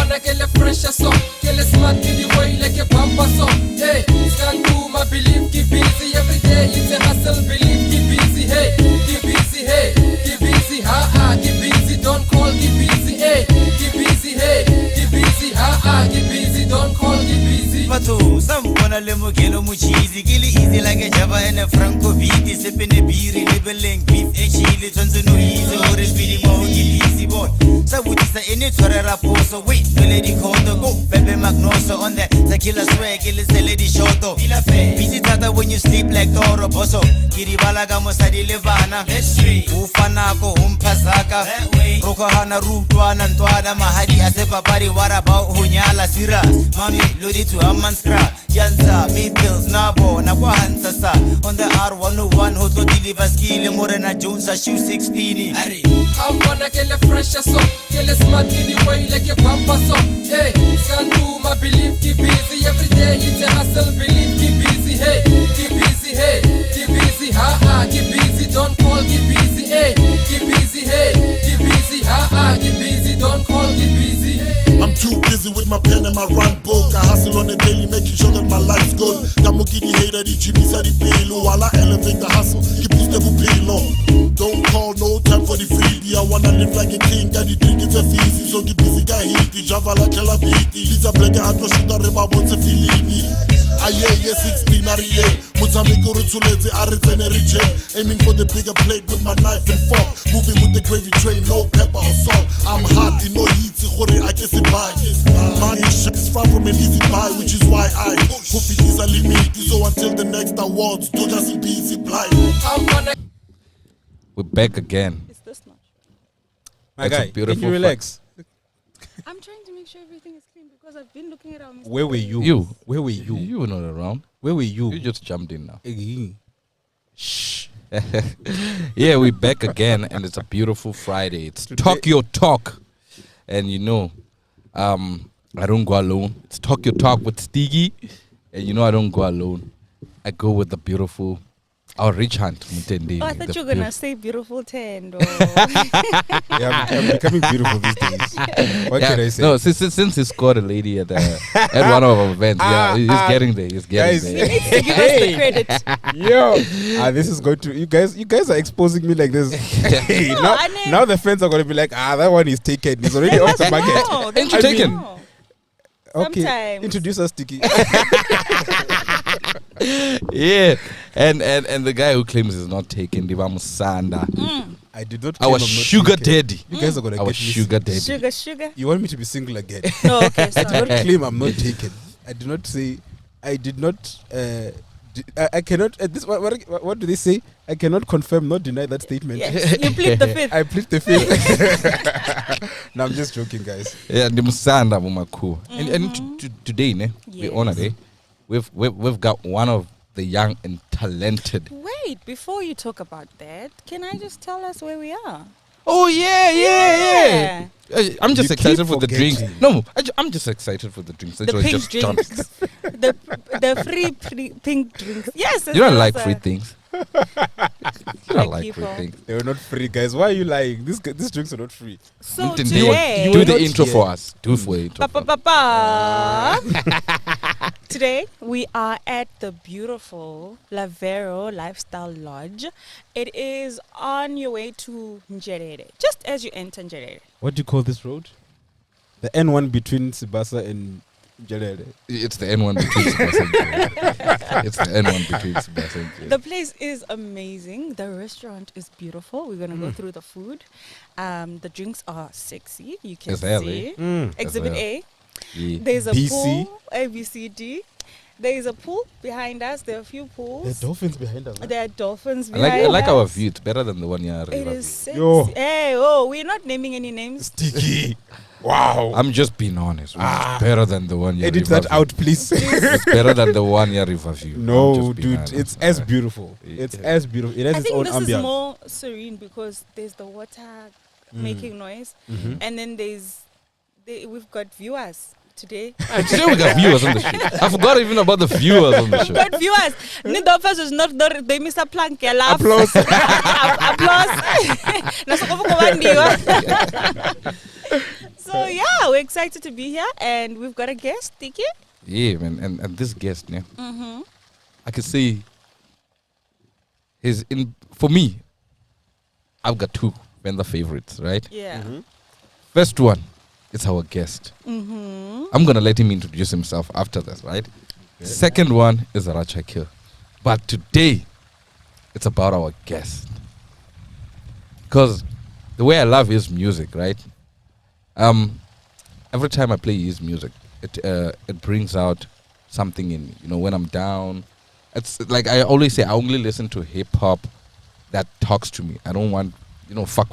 wanna get a fresher song, get a smart in the way like a bumper song. Hey, stand to my believe, keep busy every day. It's a hustle, believe, keep busy. Hey, keep busy. Hey, keep busy. Ha keep busy. Don't call, keep busy. Hey, keep busy. Hey, keep busy. Ha keep busy. Don't call, keep busy. Pato, some wanna lemo kilo muchizi, gilly easy like a Java and a Franco beat, sipping a beer, labeling beef, actually, turns no easy, or is feeling more easy boy. So would you say any Torera post, wait, no lady called the go, Pepe Magnoso on the tequila swag, it's the lady shoto. Busy tata when you sleep like Toro Bosso, Kiribalaga Mosadi Levana, Ufanako, Umpasaka, Rokohana Rutuana, Tuana Mahadi, Asepa Pari, what about Hunyala Sira, Mommy, Lodi to Amanstra, Yanza, Meatbills, Nabo, Nawahansasa, on the R101, Hoto Deliver Ski, Morena Jones, a shoe 16. I wanna get a fresher song, get a smart in the way like a bumper song. Hey, can't do my believe, keep busy every day. It's a hustle, believe, keep busy. Hey, keep busy. Hey, keep busy. Ha keep busy. Don't call, keep busy. Hey, keep busy. Hey, keep busy. Ha keep busy. Don't call, keep busy. I'm too busy with my pen and my run book. I hustle on the daily, making sure that my life's good. Kamukini hater, the Jimmy said the payload. While I elevate the hustle, keep the payload. Don't call, no time for the freebie. I wanna live like a king, got the drink, it's a easy. So keep busy, got hit, Java like a labiti. Lisa Black, I don't shoot a river, what's a Philippi. Aye, 16, Mutamiko Rutulete, Arizona region. Aiming for the bigger plate with my knife and fork. Moving with the gravy train, no pepper or salt. I'm hot, no heat, I guess it buy. Money shit is far from an easy buy, which is why I hope it is a limit. So until the next awards, don't just be easy blind. We're back again. It's this much. My That's guy, a beautiful can you relax? I'm trying to make sure everything is clean because I've been looking at our Mr. Where were you? You. Where were you? You were not around. Where were you? You just jumped in now. Shh. Yeah, we're back again, and it's a beautiful Friday. It's Talk Your Talk. And you know, I don't go alone. It's Talk Your Talk with Stiggy. And you know I don't go alone. I go with the beautiful, our Rich Hunt. Mutendi. Oh, I thought you were going to say beautiful Tendo. Yeah, I'm becoming beautiful these days. What can I say? No, since he scored a lady at one of our events, he's getting there. He's getting guys, there. He needs to give us the credit. Yo, this is going to you guys are exposing me like this. Hey, now the fans are going to be like, that one is taken. He's already off the market. No, Ain't you taken? no. Okay, Sometimes. introduce us, Tiki. Yeah, and the guy who claims he's not taken, Diva Musanda, I did not. our claim I'm not sugar taken. daddy. You guys are gonna Our get me sugar daddy. Sugar. You want me to be single again? No, okay, I did sorry. not claim I'm not taken. I did not say. I did not. I cannot. This what do they say? I cannot confirm, not deny that statement. Yes, you plead the fifth. I plead the fifth. No, I'm just joking, guys. Yeah, the Musanda Mumaku. And today, ne, we Yes. honor day. We've got one of the young and talented. Wait, before you talk about that, can I just tell us where we are? Oh yeah. I'm just You excited keep for the drinks. forgetting. No, I'm just excited for the drinks. The It was pink just drinks. done. the free pink drinks. Yes. You don't like free things. You don't Like like you free for- things. They were not free, guys. Why are you lying? These drinks are not free. So Do today, the not intro here. for us. Do for the intro. for us. Today we are at the beautiful Lavero Lifestyle Lodge. It is on your way to Nzhelele, just as you enter Nzhelele. What do you call this road? The N1 between Sibasa and Nzhelele. It's the N1 between Sibasa and Nzhelele. It's the N1 between Sibasa and Nzhelele. The place is amazing. The restaurant is beautiful. We're gonna go through the food. The drinks are sexy. You can Yes, they are, see. As Exhibit well. A. Yeah. There's a BC. pool. A, B, C, D. There is a pool behind us. There are a few There are pools. dolphins behind us. Huh? There are dolphins I behind like our us. view. It's better than the one here. It is sexy. Yo. Hey, we're not naming any names. Sticky. Wow. I'm just being honest. It's better than the one here. Edit that out, please. It's better than the one here Riverview. I'm No, just being dude, honest. it's as beautiful. It's Yeah. as beautiful. It has I its think own this ambience. is more serene because there's the water making noise, and then we've got viewers today. Today we got viewers on the show. I forgot even about the viewers on the show. Got viewers. Nidofas is not they miss a plank. Applause. Applause. So So yeah, we're excited to be here, and we've got a guest, Tiki. Yeah, man. And this guest, yeah, I could say he's in, for me, I've got two vendor favorites, right? Yeah. First one is our guest. I'm going to let him introduce himself after this, right? Second one is Rachakil. But today, it's about our guest. Because the way I love his music, right? Every time I play his music, it brings out something in me. You know, when I'm down, it's like I always say, I only listen to hip hop that talks to me. I don't want, you know, fuck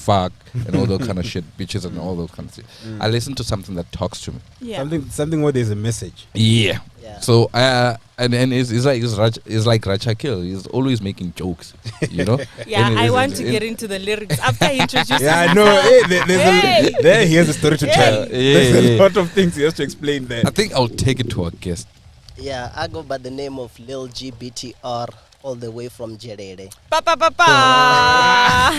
and all those kind of shit, bitches and all those kind of shit. I listen to something that talks to me. Yeah. Something where there's a message. Yeah. Yeah. So and it's like Rachakil. He's always making jokes, you know. Yeah, And I it's- want to and- get into the lyrics after he introduces Yeah, I himself. know. Hey. There he has a story to tell. There's a Yeah. lot of things he has to explain there. I think I'll take it to our guest. Yeah, I go by the name of Lil-Gee BTR, all the way from Nzhelele. Pa pa pa pa.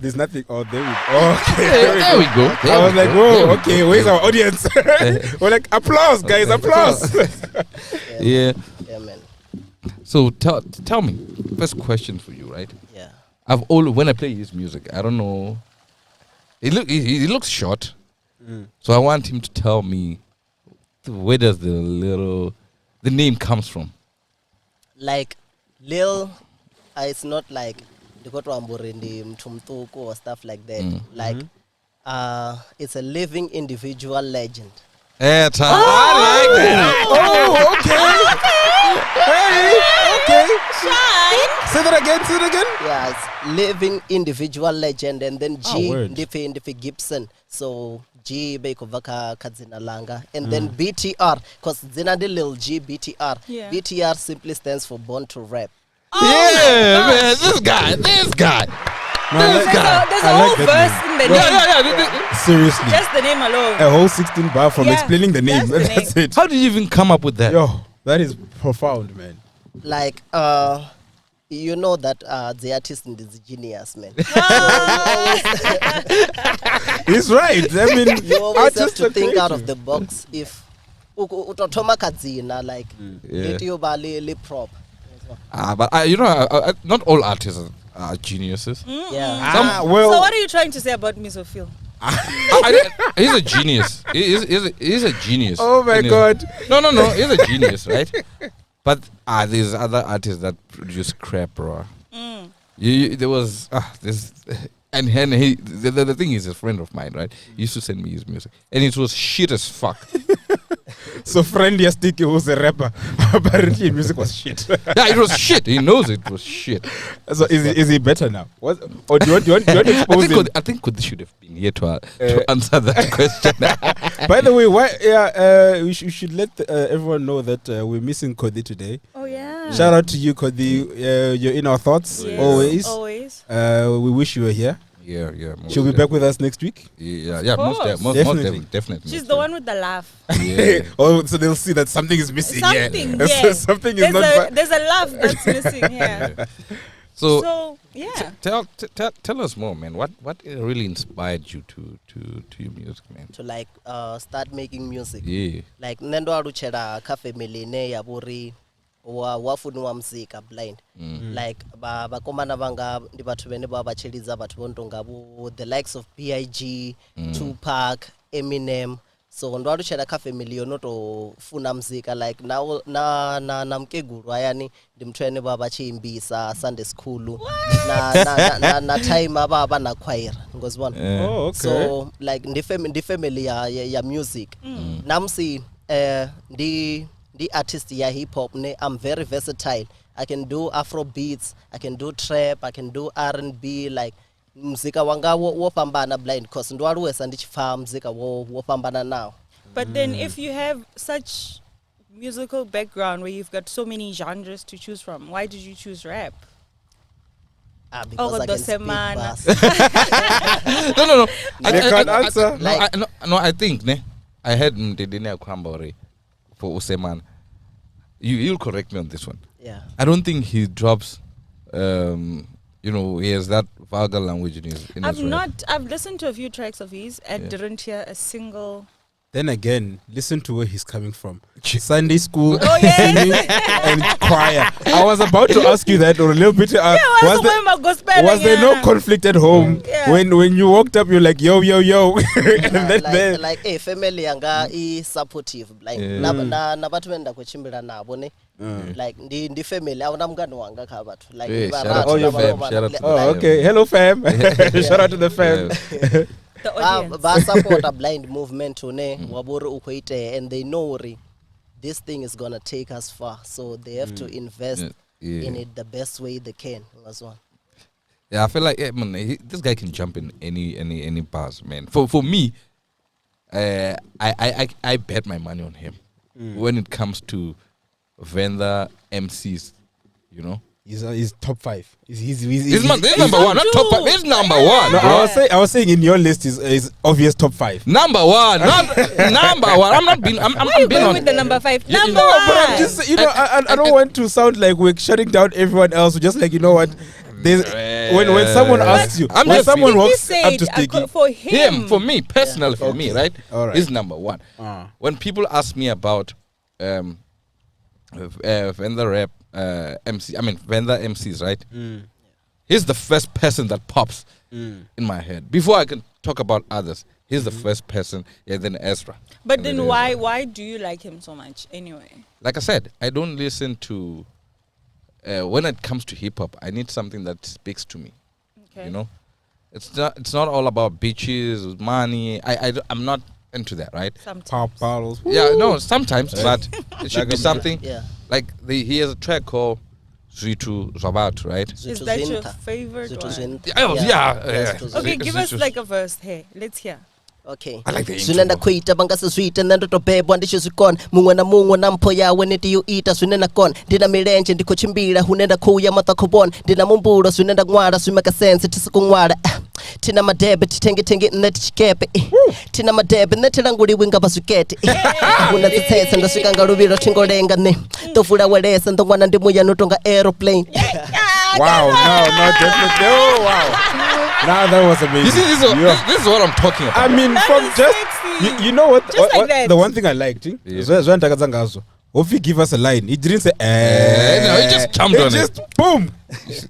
There's nothing. Oh, there we go. Okay, There we go. There I was we like, go. whoa, There we okay, go. where's our audience? We're like, applause, guys, applause. Yeah. Yeah, man. So tell me, first question for you, right? Yeah. When I play his music, I don't know. He looks short, so I want him to tell me where does the name comes from. Like, Lil, it's not like the Kotwamburindi Mtumtuku or stuff like that. Like, it's a living individual legend. I like that. Oh, okay. Hey, okay. Say that again. Yeah, it's living individual legend, and then G word. Ndifi Gibson. So G Bekovaka Kadzina Langa, and then BTR, because Dzanani Lil-Gee BTR. Yeah. BTR simply stands for Born to Rap. Yeah, man, this guy. There's a I whole like verse that in the name. Yeah. Seriously. Just the name alone. A whole 16 bar from Yeah, explaining the name. that's the That's name. it. How did you even come up with that? Yo, that is profound, man. Like, you know that the artist is a genius, man. He's right. I mean, You always have artists to are think out creative. of the box. If utotoma kadzina, like, Yeah. little bali prop. But not all artists are geniuses. Yeah. Well, So what are you trying to say about me, Sophia? He's a genius. He's a genius. oh my And God. No. He's a genius, right? But there's other artists that produce crap, bro. There was this, and he the thing is, a friend of mine, right? He used to send me his music, and it was shit as fuck. So friend Yastiki, who's a rapper, apparently music was shit. Yeah, it was shit. He knows it was shit. So is he better now? What? Or do you want to expose him? I think Kodi should have been here to answer that question. By the way, why? Yeah, we should let everyone know that we're missing Kodi today. Oh yeah. Shout out to you, Kodi. You're in our thoughts Yes, always. Always. We wish you were here. Yeah. She'll be back with us next week. Yeah, course. definitely. She's the one with the laugh. Yeah. Oh, so they'll see that something is missing. Something, Yeah. yeah. Something is There's not. there's a laugh that's missing here. So yeah. Tell us more, man. What really inspired you to your music, man? To like start making music. Yeah. Like nendo aruchera ka family ne yaburi wafunwa muzika blind. Like bakomana vanga ndi bathu vene bacheliza bathu bontonga the likes of BIG, Tupac, Eminem. So ndo aruchera ka family yonotofuna muzika like na mkeguru ayani ndimthwene bachimbisa Sunday school na time ababa na choir ngozibona. Oh, okay. So like ndi family ya music. Namsi the artist ya hip hop ne, I'm very versatile. I can do Afro beats, I can do trap, I can do R&B, like muzika wanga wo pambana blind cause ndo aruwesa ndichifa muzika wo pambana now. But then if you have such musical background where you've got so many genres to choose from, why did you choose rap? Because I can speak Semana. fast. No. They can't answer. I think I had Ndedene Akwambore for Useman. You'll correct me on this one. Yeah. I don't think he drops you know, he has that vulgar language in his rap. I've listened to a few tracks of his and didn't hear a single. Then again, listen to where he's coming from. Sunday school, Oh, yes. singing, and choir. I was about to ask you that, or a little bit. Was there no conflict at home when you walked up? You're like, yo, yo, yo, and then like family yanga is supportive. Like na bathu venda kuchimbira nabo ne. Like ndi family awuna mngani wanga kha bathu. Like shout out to the fam. Shout out to the oh, fam. okay, hello fam. Shout out to the fam. The audience. Ba support a blind movement ne waburi ukoite, and they know this thing is gonna take us far, so they have to invest in it the best way they can. That's one. Yeah, I feel like man, this guy can jump in any bars, man. For me, I bet my money on him when it comes to vendor MCs, you know. He's top 5. He's number one, not top 5. He's number one. No, bro. I was saying in your list is obvious top 5. Number one, not number one. I'm not being. I'm Why are you being going on. with the number 5? No, Number but I'm one. just, I don't want to sound like we're shutting down everyone else. We're just like, you know what? There's when someone asks you, I'm when just- someone He walks up said to Sticky, for him. For me personally, for me, right? All right. He's number one. When people ask me about vendor rap MC, I mean vendor MCs, right? He's the first person that pops in my head before I can talk about others. He's the first person, then Ezra. But And then Ezra. why do you like him so much anyway? Like I said, I don't listen to. When it comes to hip hop, I need something that speaks to me. Okay. You know, it's not all about bitches, money. I'm not into that, right? Sometimes. pop bottles. Yeah, no, sometimes, but it should be something Yeah. like he has a track called Zwitu Zabat, right? Is that your favorite one? Okay, give us like a verse. Hey, let's hear. Okay. I like the intro. Zwinenda kuita bangasa sweet nando tobebwa ndisho zikon mungwe na mungwe na mpho yawe netiyo ita zwinenda kon ndina milenje ndikuchimbira hunenda kuya matakobon ndina mumbulo zwinenda ngwala swimaka sense tisikungwala tina madebe titenge neti chikepe tina madebe netilanguliwe ngaba zwikete una tsitsetsa ndaswika ngaluviro thingolenga ne tofula welesa ndongwana ndimuya notonga aeroplane. Wow, no, definitely. Oh, wow. Nah, that was amazing. You see, this is what I'm talking about. I mean, That from is just sexy. you know what? Just like that. The one thing I liked, if he give us a line, he didn't say no, he just jumped on just boom.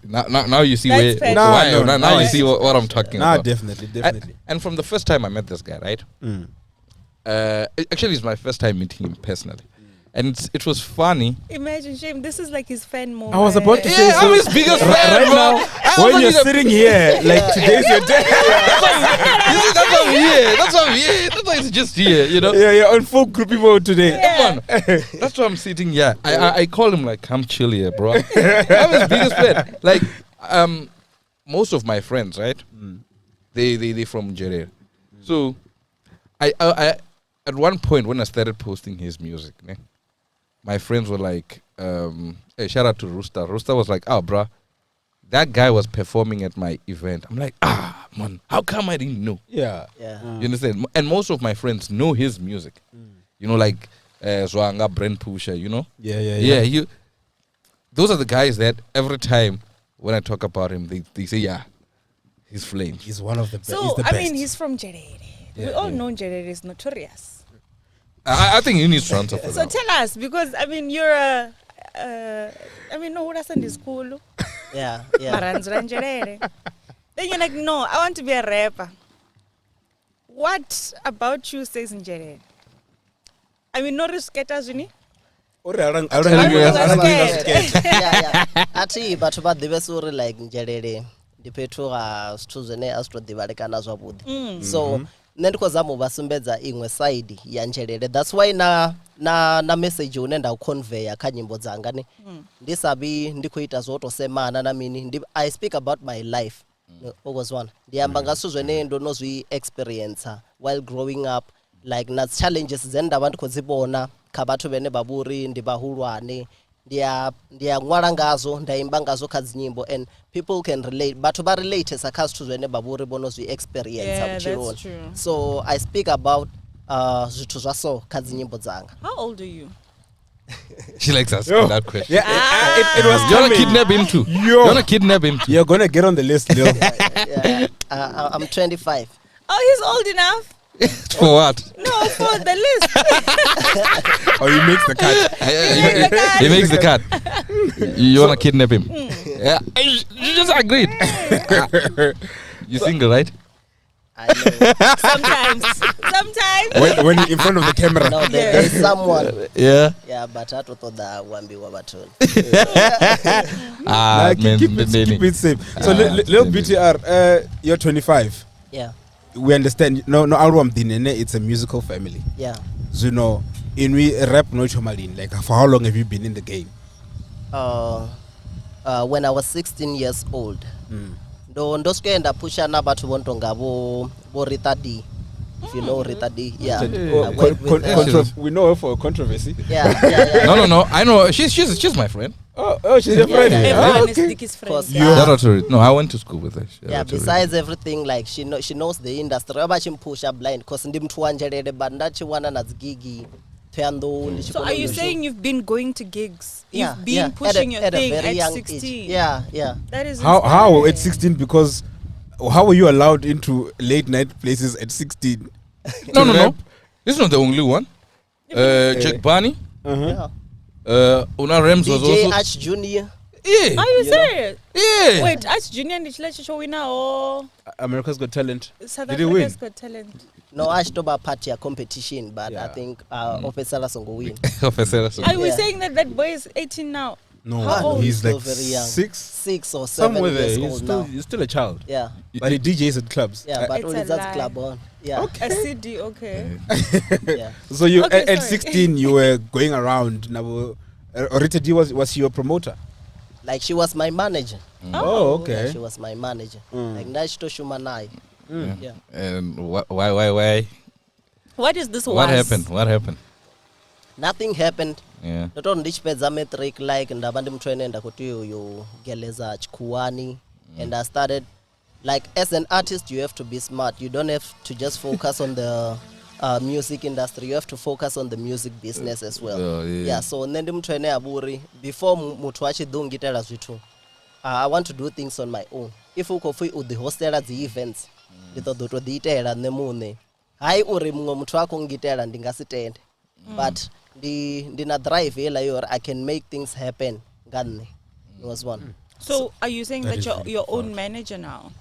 Now you see That's fair. now you see what I'm talking Nah, about. definitely. And from the first time I met this guy, right? Actually, it's my first time meeting him personally, and it was funny. Imagine, Shame, this is like his fan moment. I was about to say, Yeah, I'm his biggest fan, right bro. now, when you're sitting here, like today's your day. You see, that's why I'm here. That's why it's just here, you know. Yeah, you're on full groupie mode today. Yeah. Come on. That's why I'm sitting here. I call him like, come chill here, bro. I'm his biggest fan. Like, most of my friends, right? They from Nzhelele. So, I at one point when I started posting his music, ne, my friends were like, hey, shout out to Rooster. Rooster was like, oh, bruh, that guy was performing at my event. I'm like, man, how come I didn't know? Yeah. You understand? And most of my friends know his music. You know, like Zwanga, Brent Pusher, you know? Yeah. Those are the guys that every time when I talk about him, they say, yeah, he's flame. He's one of the best. So, He's the best. I mean, he's from Nzhelele. We all know Nzhelele is notorious. I think you need to answer for So that. tell us, because I mean, you're no, that's in school. Yeah. Maranzura Nzhelele. Then you're like, no, I want to be a rapper. What about you says Nzhelele? I mean, no risketers, you need. Yeah. Ati bathu vha ḓivhesa uri like Nzhelele ndi fhethu ha zwithu zwine a zwi to ḓivhalekana zwavhuḓi. So nṋe ndi khou zama u vha sumbedza iṅwe side ya Nzhelele. That's why na message une nda u conveya kha nyimbo dzanga ne ndi sabi ndi khou ita zwo to semana na mini I speak about my life. Okozwana ndi amba nga zwithu zwene ndo no zwi experience while growing up, like na challenges dzine nda vha ndi khou dzi vhona kha bathu vhene vha vhuri ndi vhahulwane. Ndi ya ṅwala ngazo nda imba ngazo kha dzinyimbo, and people can relate. Bathu ba relate sa kha zwithu zwene vha vhuri vhono zwi experience that's true. So I speak about zwithu zwa so kha dzinyimbo dzanga. How old are you? She likes asking that question. Yeah, it was You wanna coming. kidnap him too? Yo. You wanna kidnap him too? You're gonna get on the list, Lil. Yeah. I'm 25. Oh, he's old enough. For what? No, for the list. Or he makes the cut. He makes the cut. You wanna kidnap him? Yeah. You just agreed. You single, right? I know. Sometimes. When in front of the camera. No, there's someone. Yeah. Yeah, but I thought that one be Wabaton. Ah, man, keep it safe. So, Lil BTR, you're 25. Yeah, We understand. No, album dinene. It's a musical family. yeah. So, in we rap no chomalin. Like, for how long have you been in the game? When I was 16 years old. Ndo sikuenda pusha na bathu bontonga bo Rita D. If you know Rita D, yeah. I worked with her. We know her for controversy. Yeah. No. I know. She's my friend. Oh, she's your friend. Everyone is Okay. Dicky's friend. Course, Yeah. Shout out to her. No, I went to school with her. Shout Yeah, out to her. besides everything, like she knows the industry. Abachimphusha blind cause ndimthuanjelele but ndachiwana nadzigigi. So are you saying you've been going to gigs? Yeah, You've been yeah. pushing At a your thing very at young 16? age. Yeah. That is How inspiring. at 16? Because how were you allowed into late night places at 16? No. This is not the only one. Jack Barney. Yeah. Una Rems was DJ also. Arch Jr. Yeah. Are you serious? Yeah. Wait, Arch Junior and Chilechi show winner or America's Got Talent. South Did he win? Africa's Got Talent? No, Arch Toba party a competition, but Yeah. I think Officer Songo win. Are we Yeah. saying that boy is 18 now? No, How old? he's Still like very young. 6. 6 or 7 Somewhere there. years old now. He's still a child. Yeah, But he DJs at clubs. yeah, but It's only a that lie. club on. Yeah, A CD, okay. yeah. So you Okay, at sorry. 16 you were going around. Now, Rita D was your promoter. Like she was my manager. Oh, Yeah, okay. she was my manager. Like Nashto Shumanai. Yeah. And why? What is this What was? happened? What happennd? Nothing happened. Yeah. Not on ndichipedza metric like ndabandi mtwenenda kuti yo geleza chikuani and I started like as an artist you have to be smart. You don't have to just focus on the music industry. You have to focus on the music business as well. Yeah. So nende mtwene aburi before muthu achidungitela zvithu. I want to do things on my own. If ukofi the hostela the events nditodoto diitela nemune. Hayi uri mumwe muthu akongitela ndingasitende. But ndina drive hela yor I can make things happen ngane was one. So are you saying that is you're really your own manager now?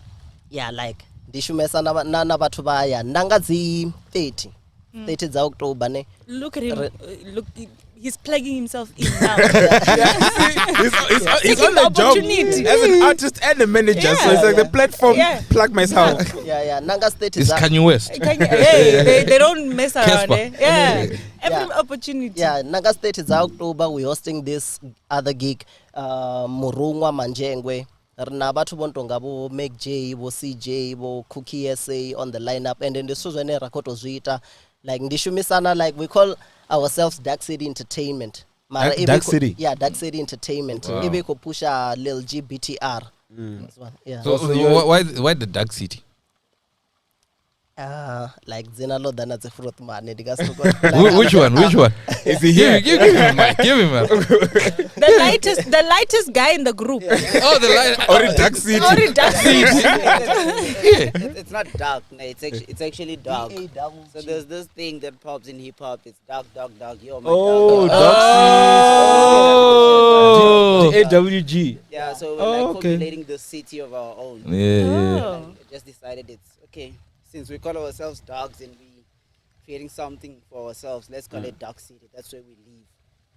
Yeah, like ndishumesa na bathu baya ndanga dzi 30 dza October ne. Look at him. Look, he's plugging himself in now. He's Taking on the the job opportunity. as an artist and a manager. So it's like the platform. Yeah. Plug myself. Yeah, nanga 30 It's za. Kanye West. Hey, they don't mess around. Casper. Eh? Yeah. Every Yeah. opportunity. Yeah, nanga 30 za October we hosting this other gig Murungwa Manjengwe. Rina bathu bontonga bo Make J, bo CJ, bo Cookie SA on the lineup and then ndisuzwene rakoto zwita like ndishumisana like we call ourselves Dark City Entertainment. Mara Dark City? Yeah, Dark City Entertainment. Wow. Ibe ko pusha Lil-Gee BTR. That's one. Yeah. So why the Dark City? Like Zena Lodana the fruit man. Which one? Which one? Is he here? Give him a mic. Give him a. The lightest guy in the group. Oh, the light. Or in Dark City? Or it does. It's not dark, no, it's actually dark. So there's this thing that pops in hip hop. It's dark. Yo, my Oh, dark. Oh. AWG. Yeah, so we're Oh, like okay. populating the city of our own. Yeah. Oh. We just decided it's okay. Since we call ourselves dogs and we creating something for ourselves, let's call it Dark City. That's where we live.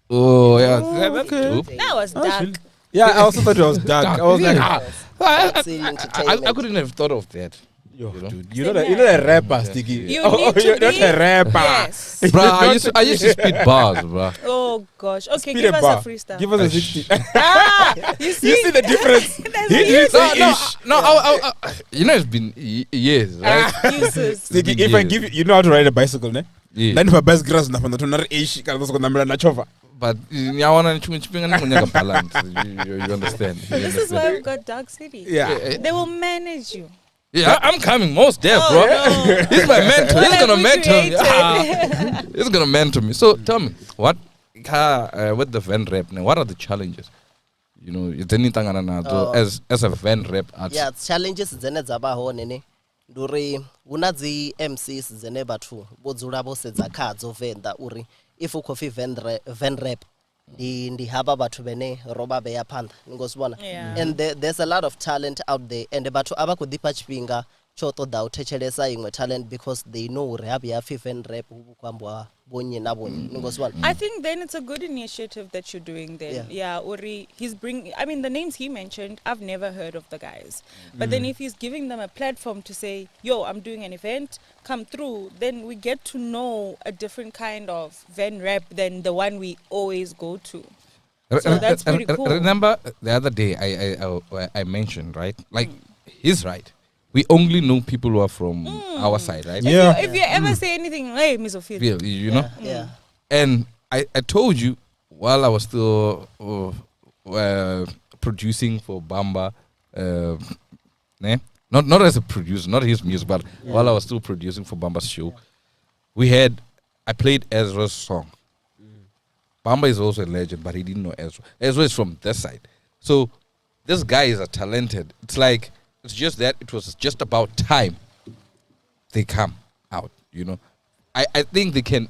Oh, yeah. okay. Dope. That was dark. Yeah, I also thought it was dark. I was like, Dark City I Entertainment. couldn't have thought of that. yo, You know? dude, you're not a rapper, Sticky. You Oh, need to you're not be- a rapper. Yes. Bro, I used to spit bars, bro. Oh gosh. Okay, Spit give a us bar. a freestyle. Give us a 60. You see? You see the difference? That's He didn't say No, ish. you know it's been years, right? Useless. Sticky, It's been if I years. give you know how to ride a bicycle, ne? Yeah. Then if I buy grass, na panda tunar ish, kana tosko namela na chova. But you understand. This is why we've got Dark City. Yeah. They will manage you. Yeah, I'm coming most deaf, Oh, bro. no. He's my mentor. He's What gonna have we mentor me. created? He's gonna mentor me. So tell me, what with the van rap now, what are the challenges? You know, it's anything as a van rap artist. Yeah, challenges dzene dzaba hone ne nduri una dzi MCs dzene bathu bodzula bo sedza khadzo venda uri if ukhofi van rap ndi haba bathu bene roba be yapanda ngosibona. And there's a lot of talent out there and bathu abakudipa chipinga choto da uthechelesa ingwe talent because they know uri habi ya van rap ukwambwa bonye na bonye ngosibona. I think then it's a good initiative that you're doing then. Yeah, Uri, I mean, the names he mentioned, I've never heard of the guys. But then if he's giving them a platform to say, yo, I'm doing an event, come through, then we get to know a different kind of van rap than the one we always go to. So that's pretty cool. Remember the other day I mentioned, right? Like, he's right. We only know people who are from our side, right? Yeah. If you ever say anything, hey, Miss Ophelia. You know? Yeah. And I told you while I was still producing for Bamba, not as a producer, not his music, but while I was still producing for Bamba's show, I played Ezra's song. Bamba is also a legend, but he didn't know Ezra. Ezra is from this side. So this guy is a talented. It's like, it's just that it was just about time they come out, you know. I think they can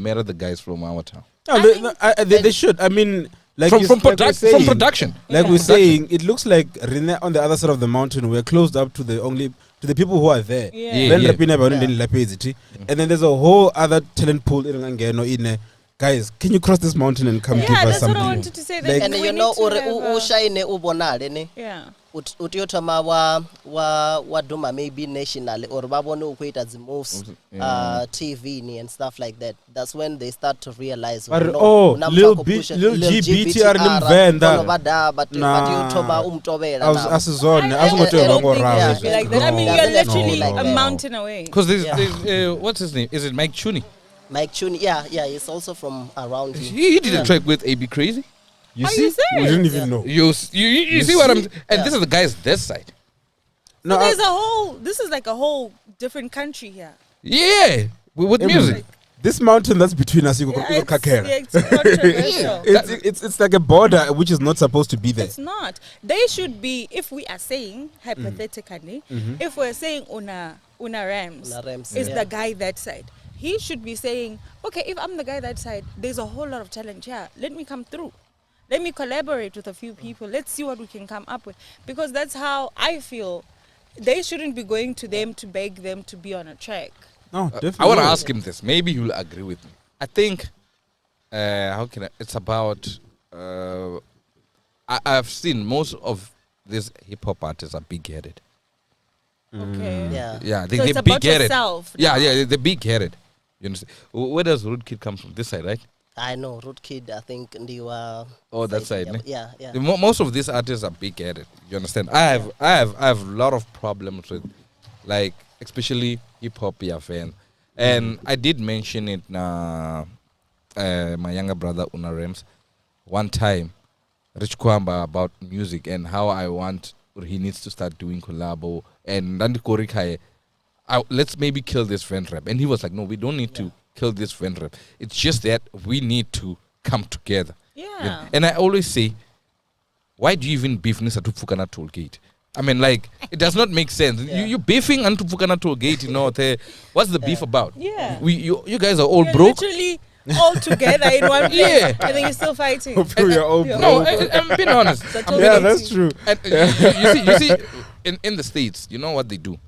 mirror the guys from our town. They should. I mean, like from production. Like we're saying, it looks like Rene on the other side of the mountain. We're closed up to the people who are there. And then there's a whole other talent pool in guys, can you cross this mountain and come give us something? Yeah, that's what I wanted to say. Like, And you know, ushine ubonale ne. Yeah. Utiyotoma wa duma maybe nationally or babone ukuita the moves TV ni and stuff like that. That's when they start to realize. Lil-Gee BTR nimvenda. But utoba umtobela. I mean, you're literally a mountain away. Because there's what's his name? Is it Mike Chuni? Mike Chuni, yeah, he's also from around here. He did a track with AB Crazy. You Are see? you serious? We didn't even know. You see what I'm... And this is the guy's this side. No, this is like a whole different country here. Yeah, with music. This mountain that's between us, It's controversial. It's like a border which is not supposed to be there. It's not. They should be, if we are saying, hypothetically, if we're saying Una Rams is the guy that side, he should be saying, okay, if I'm the guy that side, there's a whole lot of talent here. Let me come through. Let me collaborate with a few people. Let's see what we can come up with. Because that's how I feel. They shouldn't be going to them to beg them to be on a track. No, definitely. I want to ask him this. Maybe he'll agree with me. I think, it's about, I've seen most of these hip-hop artists are big-headed. Okay. Yeah. They're big-headed. Yeah, they're big-headed. You understand? Where does Root Kid come from? This side, right? I know Root Kid. I think that side. Yeah. Most of these artists are big-headed. You understand? I have a lot of problems with, like, especially hip hop fan. And I did mention it my younger brother Una Rems one time, Rich Kwamba, about music and how I want he needs to start doing collabo and let's maybe kill this fan rap. And he was like, no, we don't need to kill this fan rap. It's just that we need to come together. Yeah. And I always say, why do you even beef Nisa to Fukana toll gate? I mean, like, it does not make sense. You beefing and to Fukana toll gate, you know, what's the beef about? Yeah. You guys are all You're broke. Literally all together in one place. And then you're still fighting. We're all broke. No, I'm being honest. That's true. And you see, in the States, you know what they do?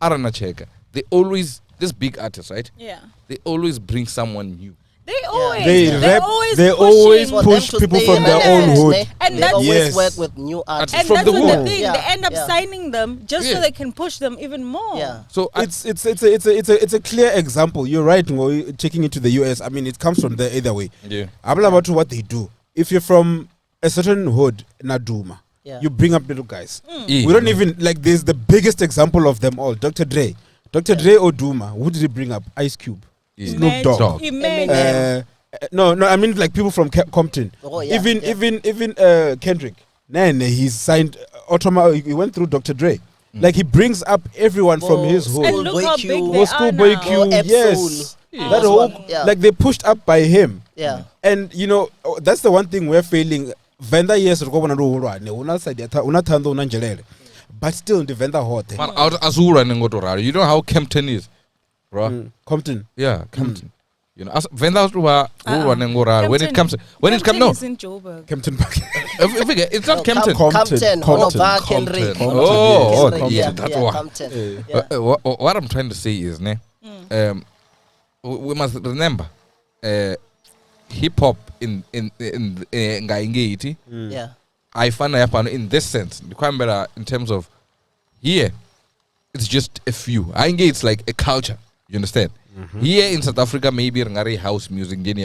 Arana Cheka. They always, this big artist, right? Yeah. They always bring someone new. They always push people from their own hood. And they that's always work with new artists. And from that's the what the hood. thing. They end up signing them just so they can push them even more. Yeah. So it's a clear example. You're right. Checking into the US. I mean, it comes from there either way. Yeah. I'm about what they do. If you're from a certain hood, Naduma, you bring up little guys. Yeah. We don't even like. There's the biggest example of them all. Dr. Dre or Duma. Who did he bring up? Ice Cube. Snoop Dogg. No, I mean like people from Compton. Oh, yeah, even Kendrick. Then he's signed he went through Dr. Dre. Like he brings up everyone from his hood. And look how big they are Schoolboy now. Q, yes. Yeah. That whole like they pushed up by him. Yeah. And you know, that's the one thing we're failing. Venda yes ukobona ndo ulwane una side una Thando una Nzhelele, but still the Venda hot. Man, azura nengotoraro. You know how Kempton is, bro. Compton. Yeah, Kempton. You know, as Venda nengoraro. When it comes no. Is in Joburg. Kempton Park. It's not Kempton. Compton. Compton. Oh, yeah, that's why. Compton. What I'm trying to say is, we must remember, hip hop in Ngaingeti. Yeah. I find in this sense, in terms of here, it's just a few. I engage it's like a culture. You understand? Here in South Africa, maybe ngari house music. The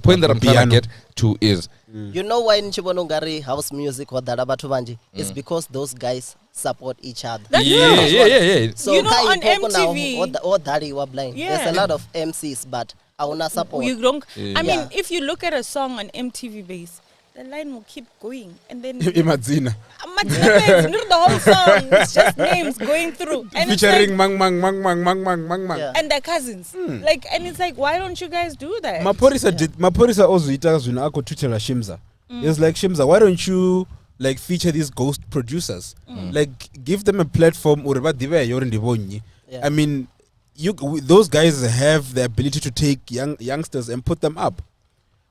point that I'm trying to get to is, you know why Nchibonongari house music or Darabatuvanji? It's because those guys support each other. Yeah. So you know, on MTV, or Daddy were blind. Yeah. There's a lot of MCs, but I wanna support. you don't. I mean, Yeah. if you look at a song on MTV base, the line will keep going, and then Imadzina. not the whole song. It's just names going through, and it's Featuring like, mang. Yeah. and their cousins. Like, and it's like, why don't you guys do that? Maporisa also ita zvino ako tuchela Shimza. It's like, Shimza, why don't you like feature these ghost producers? Like, give them a platform. Yeah. I mean, those guys have the ability to take youngsters and put them up.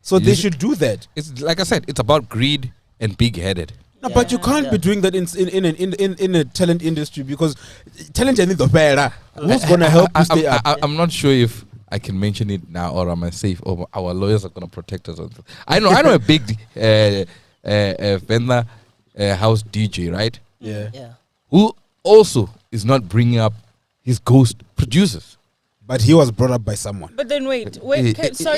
So they should do that. it's like I said, it's about greed and big-headed. No, but you can't be doing that in a talent industry, because talent is the better. Who's gonna help you stay up? I'm not sure if I can mention it now or am I safe, or our lawyers are gonna protect us. I know a big Venda house DJ, right? Yeah. Who also is not bringing up his ghost producers. But he was brought up by someone. But then wait, sorry.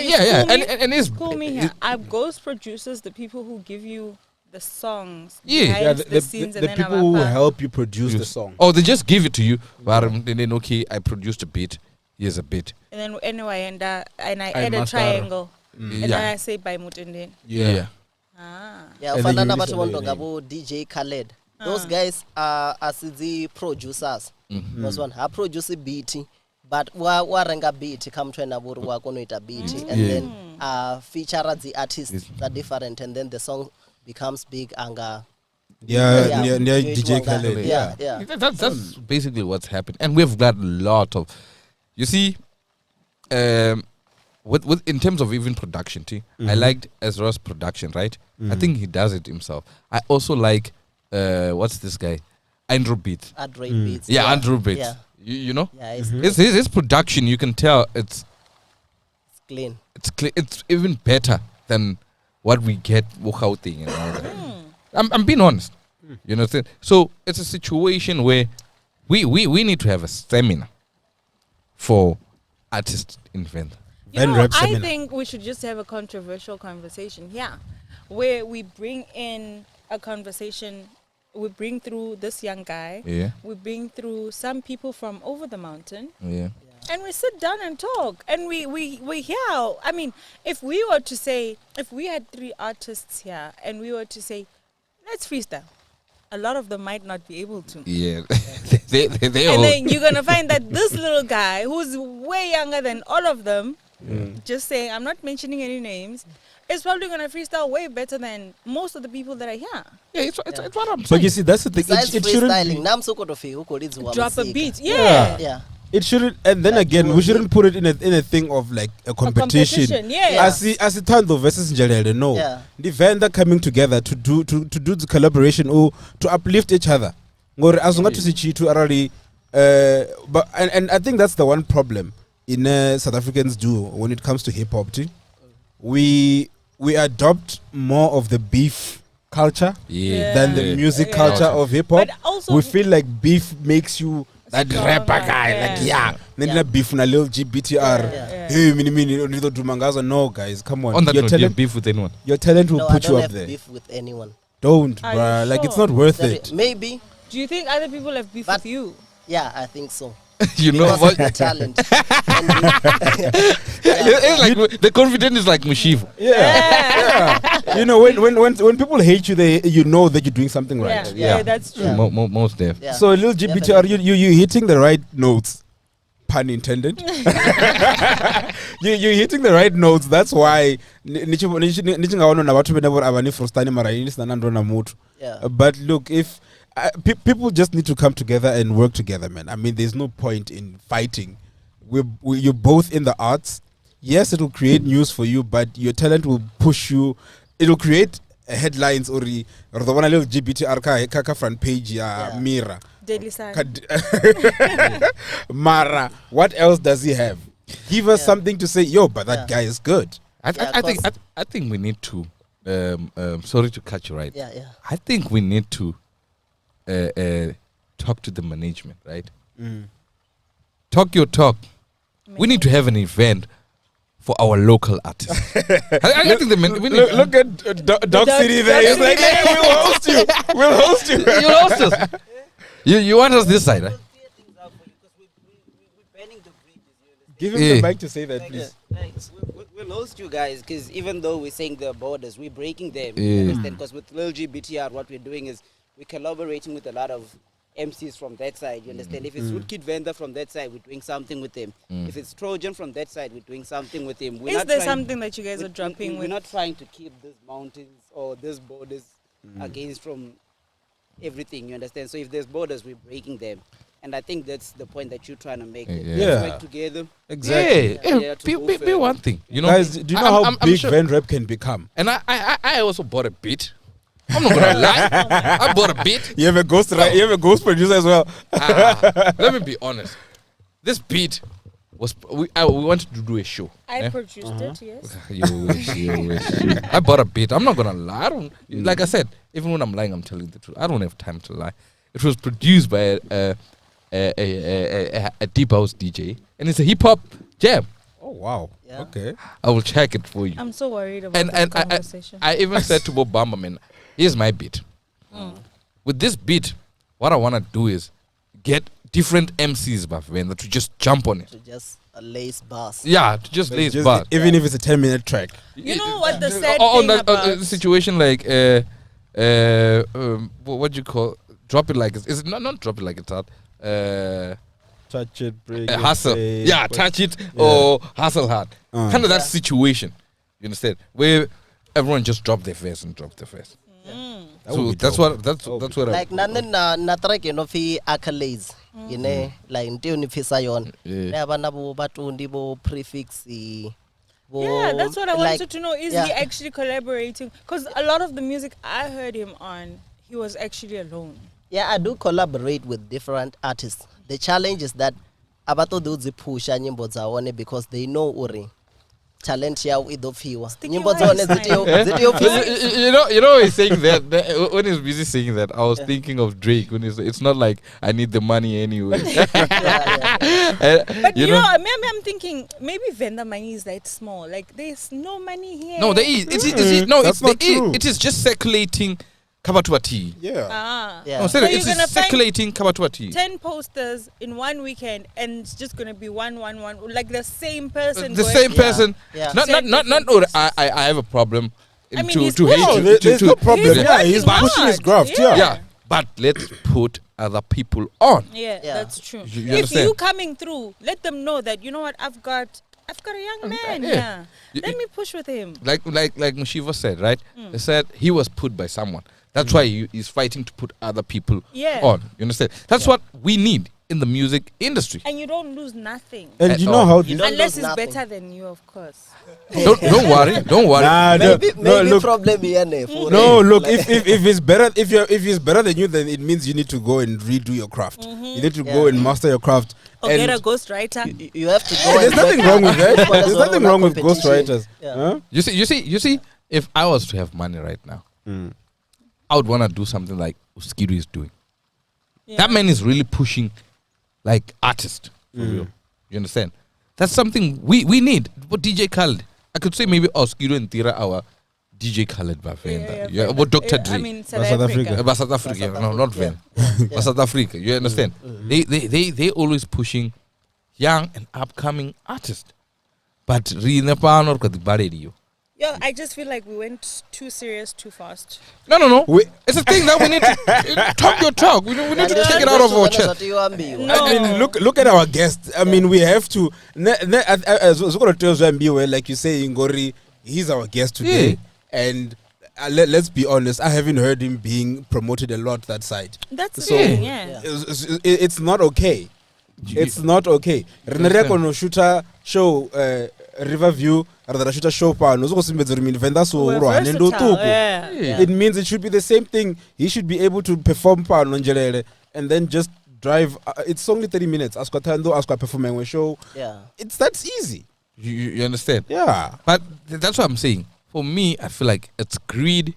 Yeah, school me- and it's school me here. Are ghost producers the people who give you the songs? Yeah. behind Yeah, the scenes, and the then people who Abapa? help you produce the song. Oh, they just give it to you. And then okay, I produced a beat. Here's a beat. And then anyway, and I add a master. triangle, and then Yeah. I say by Mutenden. Yeah. Ah. Yeah, And then you Fanana release a Batumondo video Gabo, DJ Khaled. Those guys are as the producers. Was one I produce a beat, but warenga beat come to anaburu wakonoita beat, and then feature the artists are different, and then the song becomes big anga. Yeah, DJ Khaled. Yeah. That's basically what's happened, and we've got a lot of. You see, with in terms of even production, I liked Ezra's production, right? I think he does it himself. I also like what's this guy, Andrew Beats. Andre beats. Yeah, Andrew Beats. Yeah. You know, Yeah, it's his production. You can tell it's clean. it's even better than what we get thing and all that. I'm being honest. You know, so it's a situation where we need to have a seminar for artists in Venda. You know, rap I seminar. think we should just have a controversial conversation here, where we bring in a conversation. We bring through this young guy. Yeah. We bring through some people from over the mountain. Yeah. And we sit down and talk, and we hear. I mean, if we were to say, if we had 3 artists here, and we were to say, let's freestyle, a lot of them might not be able to. Yeah. they And all. then you're gonna find that this little guy, who's way younger than all of them, just saying, I'm not mentioning any names, is probably gonna freestyle way better than most of the people that are here. Yeah, it's what I'm But saying. you see, that's the thing. Besides It shouldn't freestyling, be, Drop a beat, yeah. Yeah. it shouldn't, and then again, we shouldn't put it in a thing of like a competition. Yeah. As Thando versus Nzhelele, no. Yeah. The Venda coming together to do the collaboration or to uplift each other. Ngore azonga tusichitu already, but and I think that's the one problem in South Africans do when it comes to hip hop. We adopt more of the beef culture Yeah. than the music Yeah. culture of hip hop. But also- We feel like beef makes you that Stronger, rapper guy, like Then Yeah. beef na Lil-Gee BTR. Yeah. Hey, mini only do mangazo. No, guys, come on. On that Your note, do you have talent, beef with anyone? your talent will No, I put you don't up have there. beef with anyone. Don't, Are bruh. you Like it's sure? not worth it. Maybe. Do you think other people have beef But- with you? Yeah, I think so. You know Because what? of the talent. It's like the confidence is like Mushiva. Yeah. You know, when people hate you, you know that you're doing something right. Yeah, that's true. Yeah. Most deaf. Yeah. So Lil-Gee BTR, you hitting the right notes. pun intended. You're hitting the right notes. That's why but look, if people just need to come together and work together, man. I mean, there's no point in fighting. You're both in the arts. Yes, it will create news for you, but your talent will push you. It will create headlines or the one Lil-Gee BTR kaka front page Mira. Daily Sun. Mara, what else does he have? Give us something to say, yo, but that guy is good. I think we need to sorry to cut you right. Yeah. I think we need to talk to the management, right? Talk your talk. We need to have an event for our local artists. I think we need look at Dog City there. He's like, hey, we'll host you. We'll host you. You host us. You want us this side, right? Give him the mic to say that, please. We'll host you guys because even though we're saying the borders, we're breaking them. You understand? Because with Lil-Gee BTR, what we're doing is we're collaborating with a lot of MCs from that side. You understand? If it's Woodkid Vendor from that side, we're doing something with him. If it's Trojan from that side, we're doing something with him. Is there something that you guys are dropping with? We're not trying to keep these mountains or these borders against from everything. You understand? So if there's borders, we're breaking them. And I think that's the point that you're trying to make. Let's work together. Exactly. Be one thing. You know, guys, do you know how big Van Rap can become? And I also bought a beat. I'm not gonna lie. I bought a beat. You have a ghost, right? You have a ghost producer as well. Let me be honest. This beat was we wanted to do a show. I produced it. Yes. You wish. I bought a beat. I'm not gonna lie. I don't. Like I said, even when I'm lying, I'm telling the truth. I don't have time to lie. It was produced by a deep house DJ, and it's a hip hop jam. Oh wow! Yeah. Okay, I will check it for you. I'm so worried about that conversation. I even said to Bob Bamba, man, here's my beat. With this beat, what I want to do is get different MCs, Bafvenda, to just jump on it. To just lace bars. Yeah, to just lace bars. Even if it's a 10-minute track. You know what the sad on thing that about situation like what do you call drop it like it's not drop it like it's hard. Touch it, break it, hustle. Yeah, touch it or hustle hard. Kind of that situation. You understand? Where everyone just drop their face and drop their face. So that's what like na track no fi accolades you know like nti ni phisa yon ne bana bo batundi bo prefix yeah, that's what I wanted to know. Is he actually collaborating? Because a lot of the music I heard him on, he was actually alone. Yeah, I do collaborate with different artists. The challenge is that abato do push nyimbo za one because they know uri talent ya idofiwa nyimbo zone zitio you know he's saying that when he's busy saying that I was thinking of Drake when it's not like I need the money anyway. But you know I'm thinking maybe vendor money is that small, like there's no money here. No, there is. It is just circulating Kabatua tea. Yeah. No, so it's just circulating Kabatua tea. 10 posters in one weekend, and it's just gonna be one, like the same person. The same person. Yeah. Not. I have a problem. I mean, there's no problem. Yeah, he's pushing his graft. Yeah. But let's put other people on. Yeah, that's true. If you coming through, let them know that you know what I've got a young man. Yeah. Let me push with him. Like Mushiva said, right? They said he was put by someone. That's why he's fighting to put other people on. You understand? That's what we need in the music industry. And you don't lose nothing. And you know how unless it's better than you, of course. Don't worry. Maybe problem here. No, look. If it's better, if it's better than you, then it means you need to go and redo your craft. You need to go and master your craft. Or get a ghostwriter. You have to go. There's nothing wrong with that. There's nothing wrong with ghostwriters. Huh? You see. If I was to have money right now, I would want to do something like Uskiru is doing. Yeah. That man is really pushing like artist for real. You understand? That's something we need. What DJ Khaled? I could say maybe Uskiru and Tira our DJ Khaled But Dr. Dre. I mean South Africa. South Africa. No, not Van. But South Africa. You understand? They always pushing young and upcoming artists. But Yeah, I just feel like we went too serious too fast. No. It's a thing that we need to talk your talk. We need to take it out of our chest. No. I mean, look at our guest. I mean, we have to. Like you say, Ngori, he's our guest today, and let's be honest. I haven't heard him being promoted a lot that side. That's So, true, yeah. It's not okay. It's not okay. Renere no shooter show Riverview rather shooter show pan. We're versatile, yeah. It means it should be the same thing. He should be able to perform pan on Nzhelele and then just drive. It's only 30 minutes. Ask Tando, ask performing a show. Yeah. That's easy. You understand? Yeah. But that's what I'm saying. For me, I feel like it's greed.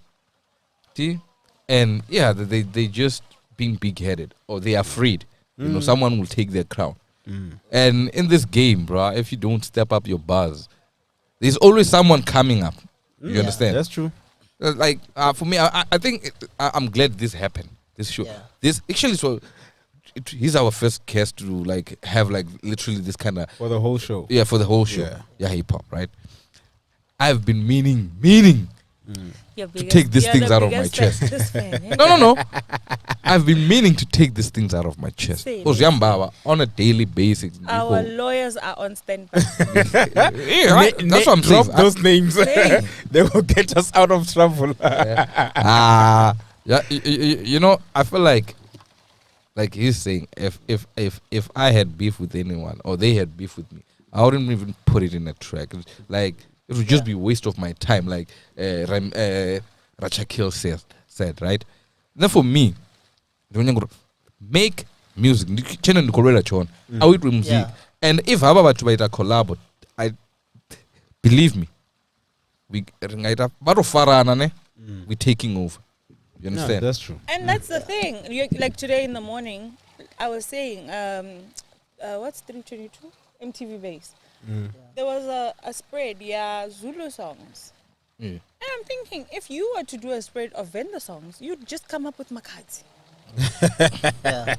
See? And yeah, they just being big-headed or they are afraid. You know, someone will take their crown. And in this game, bro, if you don't step up your buzz, there's always someone coming up. You understand? That's true. Like for me, I think I'm glad this happened. This show, this actually, so he's our first guest to like have like literally this kind of For the whole show. yeah, for the whole show. Yeah. Yeah, hip hop, right? I've been meaning to take these things out of my chest. No. I've been meaning to take these things out of my chest. Same. Because Yambawa, on a daily basis. Our lawyers are on standby. Yeah, right? That's what I'm saying. Drop those names. Same. They will get us out of trouble. Yeah, you know, I feel like he's saying, if I had beef with anyone or they had beef with me, I wouldn't even put it in a track. Like it would just be a waste of my time, like Rachakil said, right? Then for me, make music. Yeah. And if I were to write a collab, I believe me, we're taking over. You understand? That's true. And that's the thing. Like today in the morning, I was saying, what's 322? MTV Base. There was a spread, Zulu songs. And I'm thinking, if you were to do a spread of vendor songs, you'd just come up with Makati.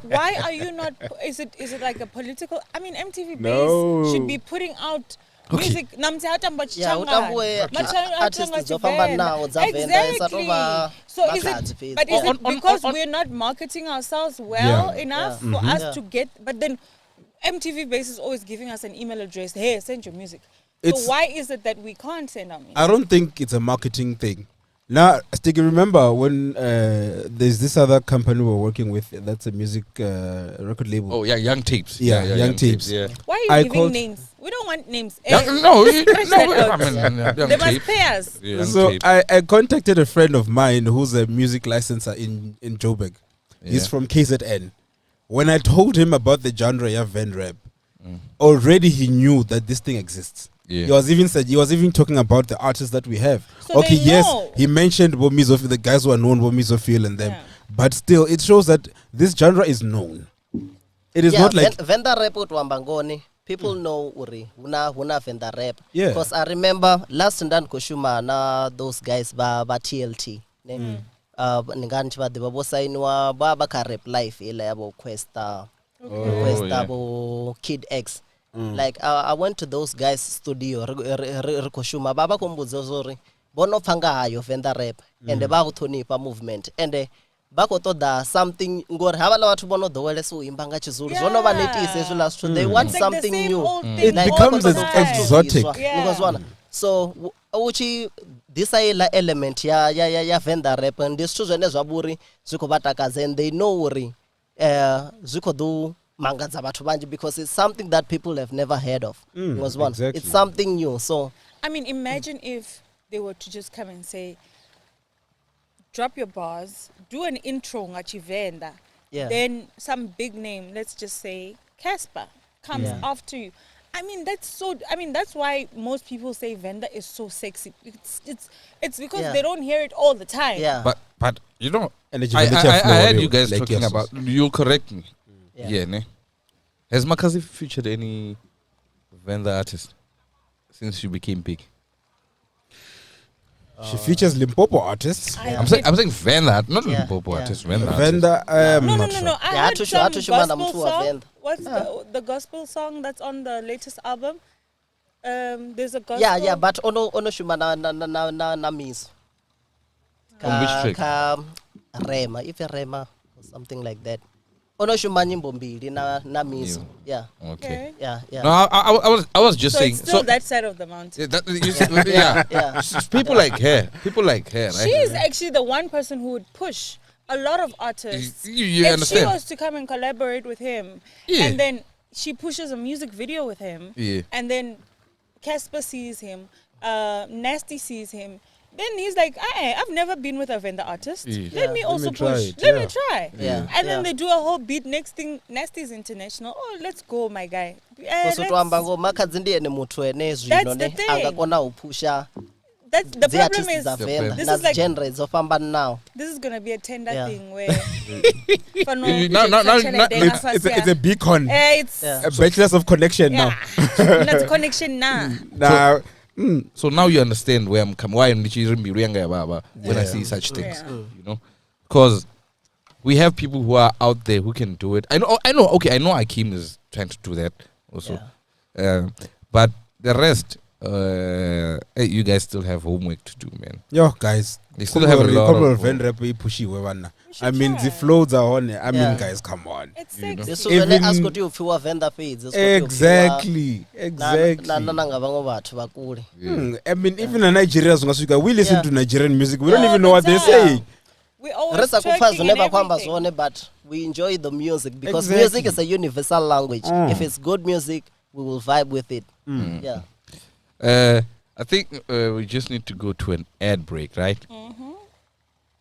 Why are you not? Is it like a political? I mean, MTV Base should be putting out music. Exactly. So is it? But is it because we're not marketing ourselves well enough for us to get? But then MTV Base is always giving us an email address. Hey, send your music. So why is it that we can't send our music? I don't think it's a marketing thing. Now, Sticky, remember when there's this other company we're working with that's a music record label. Oh, yeah, Young Tapes. Yeah, Young Tapes. Yeah. Why are you giving names? We don't want names. No, I mean, they must pay us. Yeah, So I contacted a friend of mine who's a music licenser in Joburg. He's from KZN. When I told him about the genre of Venn rap, already he knew that this thing exists. Yeah. He was even talking about the artists that we have. So okay, they yes, know. he mentioned Bomizofil, the guys who are known, Bomizofil and them. But still, it shows that this genre is known. It is not like vendor rap with Wambangoni. People know Uri, huna vendor rap. Yeah. Because I remember last Ndan Koshuma na those guys ba TLT. Ningani chiba de babo sainwa ba ka rap life ile yabo Questa. Questa bo Kid X. Like I went to those guys' studio, Rikoshuma, Baba Kumbuzozori, Bono Fangayo, Venda Rap, and the Bagutonipa movement, and the Bakotoda something good. Have a lot of one of the Wellesu in Bangachizul. One of an they want something new. it becomes exotic. Because one. So, Uchi, this element, Venda Rap, and this children is Waburi, Zukobatakas, and they know Uri, Zukodu. Because it's something that people have never heard of. Was one. Exactly. It's something new. So I mean, imagine if they were to just come and say, drop your bars, do an intro ngachivenda. Then some big name, let's just say Casper, comes after you. I mean, that's why most people say Venda is so sexy. It's because they don't hear it all the time. But you know, And I heard you guys talking about. You'll correct me. Yeah, ne? Has Makazi featured any vendor artist since she became big? She features Limpopo artists. I'm saying vendor, not Limpopo artist. Vendor. Venda, No. I heard some gospel song. Venda. What's the gospel song that's on the latest album? There's a gospel. Yeah, but ono shuma na miso. On which track? Ka Rema, if a Rema or something like that. Ono shuma nyimbo mbili na miso. Yeah. Okay. Yeah. No, I was just So saying. it's still that side of the mountain. Yeah. People like her. People like her, right? She is actually the one person who would push a lot of artists. You if understand? she was to come and collaborate with him, Yeah. and then she pushes a music video with him, Yeah. and then Casper sees him, Nasty sees him, then he's like, I've never been with a vendor artist. Yeah. Let me also try push. it, Let yeah. me try. Yeah. And then Yeah. they do a whole beat. Next thing, Nasty's international. Oh, let's go, my guy. Kusutwamba ngoma khadzi ndiye ne muthu ene zwino That's the ne thing. angakona upusha That's the problem artists is za venda this na is like genre zofamba now. this is gonna be a tender Yeah. thing where It's a beacon. It's Yeah. A bachelors of connection now. That's connection now. Now, So now you understand where I'm coming. Why I'm when I see such things, Yeah. you know, because we have people who are out there who can do it. I know. Okay, I know Akeem is trying to do that also, but the rest, hey, you guys still have homework to do, man. yo guys, They still have a lot of Van rap pushiwe bana. should I mean, try. the flows are on it. I mean, Yeah. guys, come on. It's You know. sexy. Leso vele Even- asikuthi uphiwa vendor feeds. Exactly. Na ngabanye bathu bakule. I mean, even in Nigeria, we listen Yeah. to Nigerian music. We don't All even the know what they're time. saying. We always Resa twerking kuphaza and never kwamba everything. zone, but we enjoy the music because Exactly. music is a universal language. If it's good music, we will vibe with it. Yeah. I think we just need to go to an ad break, right?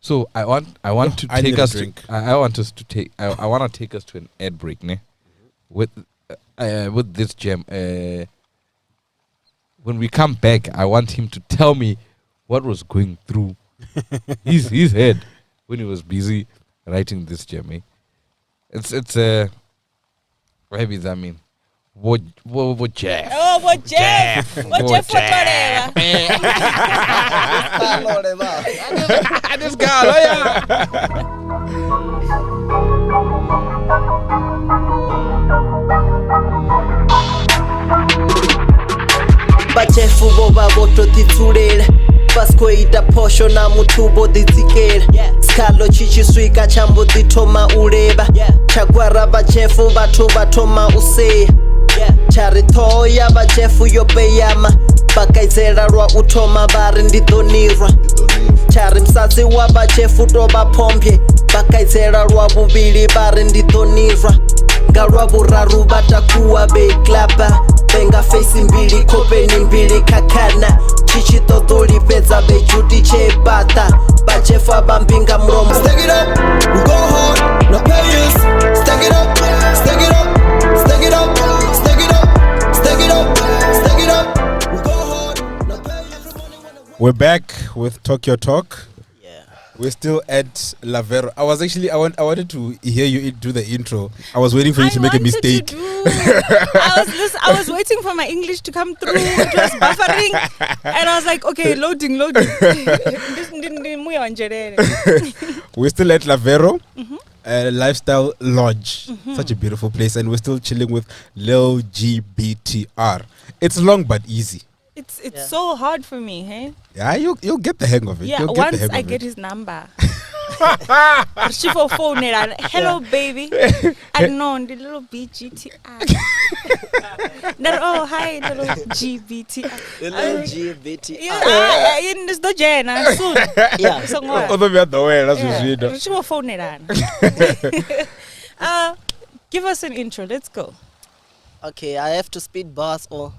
So I want to I take need a us. drink. I want us to take. I want to take us to an ad break, ne? With this gem. When we come back, I want him to tell me what was going through his head when he was busy writing this gem. Eh? It's maybe that mean. What Jeff? Oh, what Jeff? What Jeff? Whatever. This guy, oh yeah. Bachefu boba boto titulele pasikoita posho na mutubo ditsikele skalo chichiswika chambo ditoma uleba chagwara bachefu batu batoma useya charitoya bachefu yopeyama bakaizela lwa utoma bari ndidonirwa chari msazi wa bachefu tobapompye bakaizela lwa bubili bari ndidonirwa ngalwa buraru batakuwa beklaba benga face mbili kopeni mbili kakana chichitodoli peza bejuti chebata bachefa bambinga mromo. Stack it up, we go hard, no payers. Stack it up, stack it up, stack it up, stack it up, stack it up, stack it up, we go hard, no payers. We're back with Tokyo Talk. Yeah. We're still at Lavero. I wanted to hear you do the intro. I was waiting for you to make a mistake. I was waiting for my English to come through. It was buffering, and I was like, okay, loading. We're still at Lavero, Lifestyle Lodge. Such a beautiful place, and we're still chilling with Lil-Gee BTR. It's long but easy. It's Yeah. so hard for me, hey? Yeah, you'll get the hang of it. Yeah, You'll get once the hang I of get it. his number. She for phone it and, hello baby. I know the little BGTR. Oh hi little GBTR. Lil-Gee BTR. Yeah, in this do Jenna soon. Yeah. So what? Although we are the way, that's what we do. She for phone it and. Give us an intro. Let's go. Okay, I have to speed bars or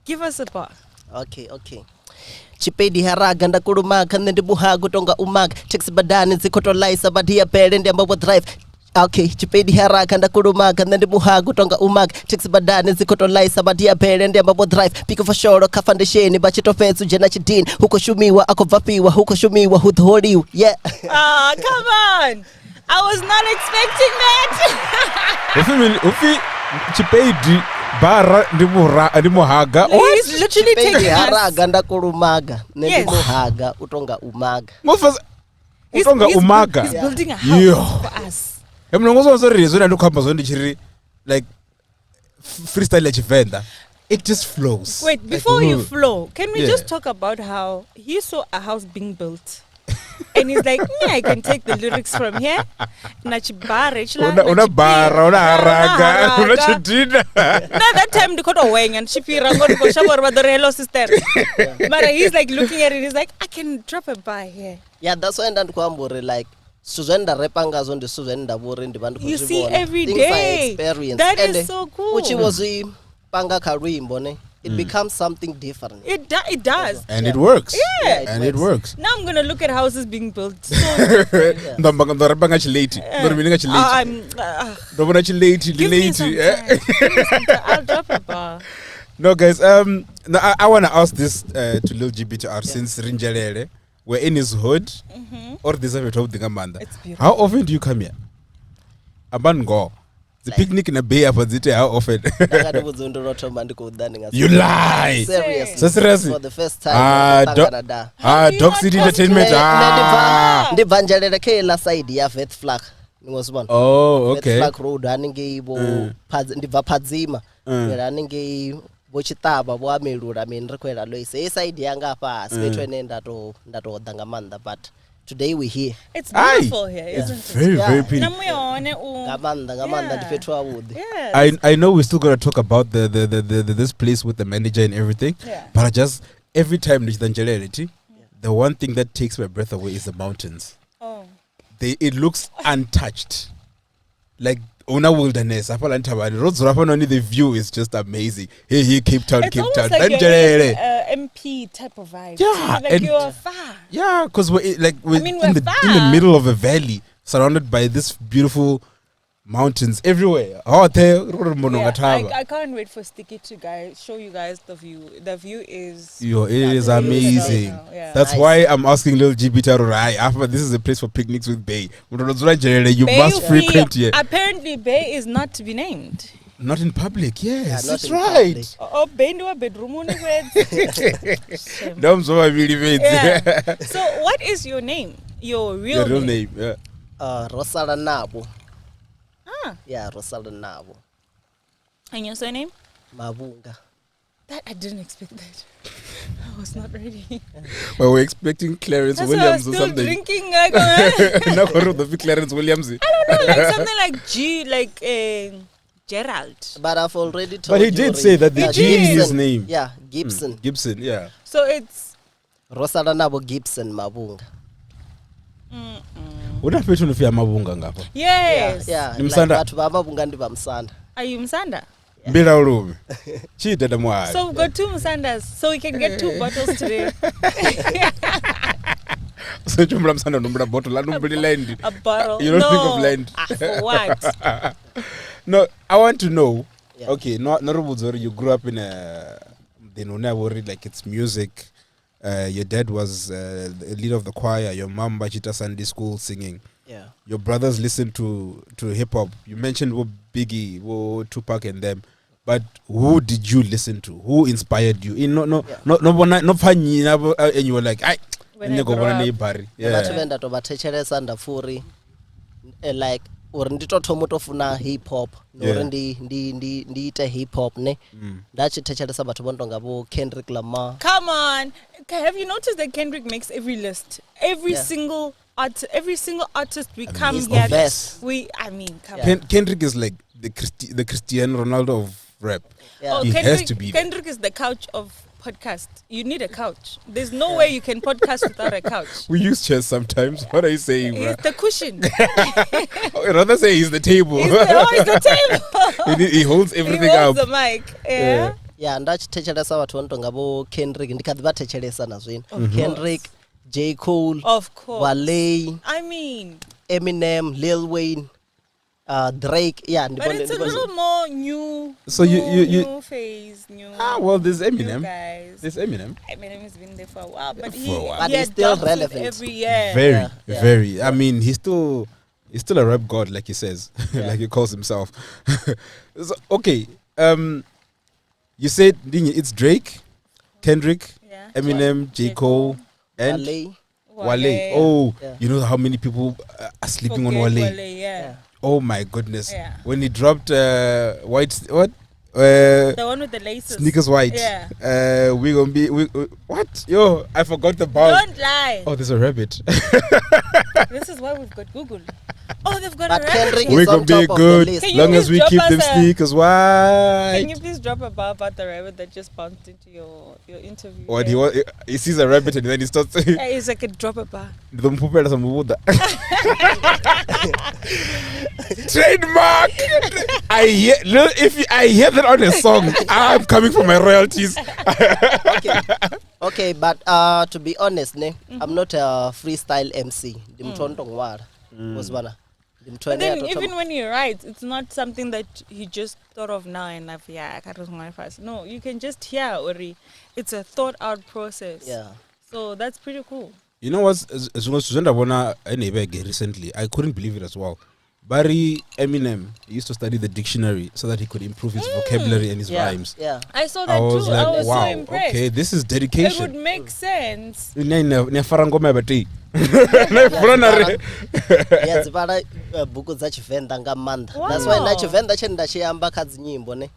Give us a bar. okay. Chipedi haraga ndakulumaka nende buhagu tonga umaga taxi badani zikotolaisa badia pele ndi ambapo drive. Okay, chipedi haraka ndakulumaka nende buhagu tonga umaga taxi badani zikotolaisa badia pele ndi ambapo drive pika for sure kafandesheni bachitofesu jena chidini huko shumiwa akovapiwa huko shumiwa hudholiwa. Yeah. Ah, come on. I was not expecting that. Ufi chipedi bara ndi muhaga. He's literally Chipedi taking us. haraga ndakulumaga nende Yes. buhaga utonga umaga. Utonga umaga. He's building a house Yo. for us. Emnongozo zori zona ndokhamba zonde chiri like freestyle ya chivenda. it just flows. Wait, Like, before you whoa. flow, can we Yeah. just talk about how he saw a house being built? And he's like, yeah, I can take the lyrics from here. Nachibare, Una barra, una haraga, una chidina. Now that time the koto weng and Shipira ngon ko shabor ba the hello sister. But he's like looking at it, he's like, I can drop a bar here. Yeah, that's why ndandikuambure like Suzenda repangazo ndi Suzenda bore ndi vandu You see every day. That is so cool. Which was panga karimbo ne. It becomes something different. It does. And it works. Yeah. And it works. Now I'm gonna look at houses being built. So Ndorabanga chilate. Ndorabanga chilate. Ndorabanga chilate. give me some time. Give me some time. I'll drop a bar. No, guys. Now I want to ask this to Lil-Gee BTR since Nzhelele, we're in his hood, or this is top thing, Amanda. It's beautiful. How often do you come here? Aban go. The Like- picnic in a bay up at how often? You lie. Seriously. So seriously? For the first time. Dog City Entertainment. Ndivanjelele ke la side ya Vet Flag. Ngosibona. Oh, Vet okay. Flag Road aninge bo ndibva Padzima. Aninge bochitaba bo amelura mini rekwela loise. Side yanga pa sibethwene ndato danga but today we here. It's beautiful here, It's isn't it? very, very pretty. Namuyone u- Ngamanda ndiphetwa awudi. Yes. I know we're still gonna talk about the this place with the manager and everything, Yeah. but I just every time Nzhelele, the one thing that takes my breath away is the mountains. Oh. It looks untouched, like Ona wilderness. Roads only the view is just amazing. Here, Cape Town, It's Cape almost Town. like you're Nzhelele. in, MP type of vibe. Yeah, Like and- you're far. Yeah, because we're mean, we're in the far. middle of a valley, surrounded by this beautiful mountains everywhere. I can't wait for Sticky to show you guys the view. The view is Yo, it is right amazing. now, yeah. That's Nice. why I'm asking Lil-Gee BTR. After this is a place for picnics with Bay. You Bay must Free- frequent here. Apparently, Bay is not to be named. Not in public. Yes, not that's in right. public. Oh, Bay into a bedroom only with. Damn, so I really mean. Yeah. So, what is your name? Your Your real real name? name. Yeah. Rosala Nabo. Ah, Yeah, Rosala Nabo. and your surname? Mabunga. That I didn't expect that. I was not ready. Well, we're expecting Clarence That's why I was Williams or still something. drinking. Like, I Not the Clarence Williams. don't know, like something like G, like Gerald. But I've already told But he you did already. say that they He changed did. his name. Yeah, Gibson. Gibson, yeah. So it's Rosala Nabo Gibson Mabunga. Unaphethu nofika mabunga ngapha. yes. Yeah, Ni like Msanda? bathu bamabunga ndi bamsanda. Are you Msanda? Mbila ulume. Chida damwa. So we've got 2 Msandas, so we can get 2 bottles today. So chumbula msanda nombula bottle la nombula land. A bottle. You don't no. think of land. For what? No, I want to know. Yeah. Okay, not you grew up in a like it's music. Your dad was the leader of the choir. Your mom Bachita Sunday school singing. Yeah. Your brothers listened to hip hop. You mentioned Biggie, Tupac, and them. But who did you listen to? Who inspired you? No funny. And you were like, I. When I grew up. Bathu Yeah. venda to bathetcheresa ndafuri like uri nditothoma utofuna hip hop nori ndiite hip hop ne ndachithetcheresa bathu vontonga vo Kendrick Lamar. Come on. Have you noticed that Kendrick makes every list? Every Yeah. single artist we come he's here. the best. Come on. Kendrick is like the Cristiano Ronaldo of rap. Yeah. Oh, He has to be there. Kendrick is the couch of podcast. You need a couch. There's no way you can podcast without a couch. We use chairs sometimes. What are you saying, bro? He's the cushion. I'd rather say he's the table. He's the table. He holds everything He holds up. the mic. Yeah. Yeah, ndachithetcheresa vathu vantonga vo Kendrick ndikadzi vathetcheresa nazvino. Kendrick, J. Cole, Of course. Wale, I mean, Eminem, Lil Wayne, Drake. Yeah, but it's a little more new. So new phase, new. well, there's new Eminem. guys. There's Eminem. Eminem has been there for a while, but For he, a while. But he he's still adopts it relevant. every year. Very, Yeah. very. I mean, he's still a rap god, like he says, Yeah. like he calls himself. So, okay. You said it's Drake, Kendrick, Yeah. Eminem, J. Cole, and Wale. Wale. Oh, Yeah. you know how many people are sleeping on Forget Wale? yeah. Oh my goodness! Yeah. When he dropped what The one with the laces. Sneakers white. Yeah. We gonna be what? Yo, I forgot the bar. Don't lie. Oh, there's a rabbit. This is why we've got Google. Oh, they've got But a Kendrick rabbit. We is gonna on be top of the good list. Can you long as please we drop keep us them a- sneakers white. Can you please drop a bar about the rabbit that just bounced into your interview? What Yeah. he sees a rabbit and then he starts saying, Yeah, it's like a drop a bar. "Trademark." I hear that on a song, I'm coming for my royalties. Okay, but to be honest, I'm not a freestyle MC. But then even when you write, it's not something that you just thought of now and no, you can just hear Ori. It's a thought out process. Yeah. So that's pretty cool. You know what? As soon as recently, I couldn't believe it as well. Barry Eminem used to study the dictionary so that he could improve his vocabulary and his rhymes. Yeah. I saw that I was too. like, I was wow, so impressed. okay, this is It dedication. would make sense. Yeah, dzibara buku dza Tshivenda nga maanḓa. That's why na Tshivenda tshe nda tshi amba kha dzinyimbo ne.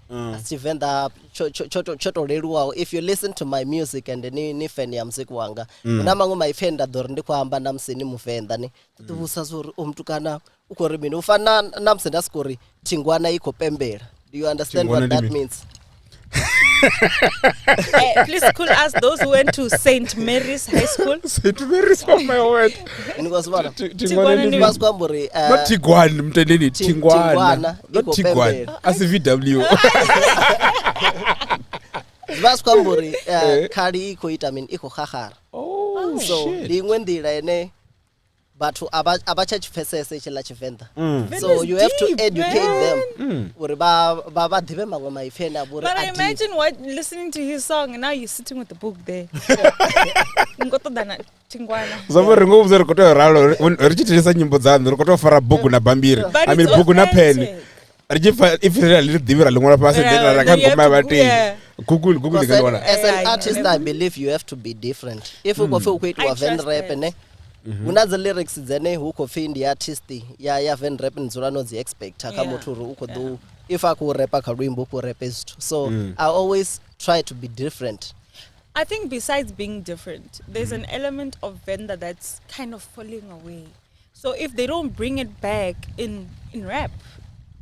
Tshivenda tsho to leluwaho. If you listen to my music and ni fan ya muziki wanga, una mangu maipfi nda ḓo ri ndi khou amba na musi ni Muvenda ne. Ṱuṱuwusa zwo ri o mutukana u khou ri mini u fana na musi nda siko ri thingwana I khou pembela. Do you understand what that means? Please cool us those who went to St. Mary's High School. St. Mary's, oh my word. Ngikuzibona. Tingwana Basikwamba uri Not Tigwan, mtendeni, Tingwana. Tingwana, Not Tigwan. As a VW. basikwamba uri khali I khou ita mini I khou xaxara. Oh, So shit. ndi iṅwe nḓila ene bathu abatsha tshipfesese tshila Tshivenda. So It's you have to deep, educate man. them uri ba ḓivhe maṅwe maipfi ane a vha uri But I a deep. imagine listening to his song and now you're sitting with the book there. Ngotodana Tingwana. Zama ringo ubza rikoto ralo richitirisa nyimbo dzanu rikoto fara buku na bambiri. But I mean it's buku na pen. authentic. If you really divira lingona pasi Yeah, ndela then you rakangoma have to- bati. yeah. Google Because ngona. as Yeah, an I artist know. I believe you have to be different. If you go for I Van trust rap that. ne una the lyrics dzene hu khou pfi ndi artist ya Van rap ndzula no dzi expect kha Yeah. muthu uri u khou ḓo if I could rap kha luimbo ku rap is so I always try to be different. I think besides being different, there's an element of vendor that's kind of falling away. So if they don't bring it back in rap,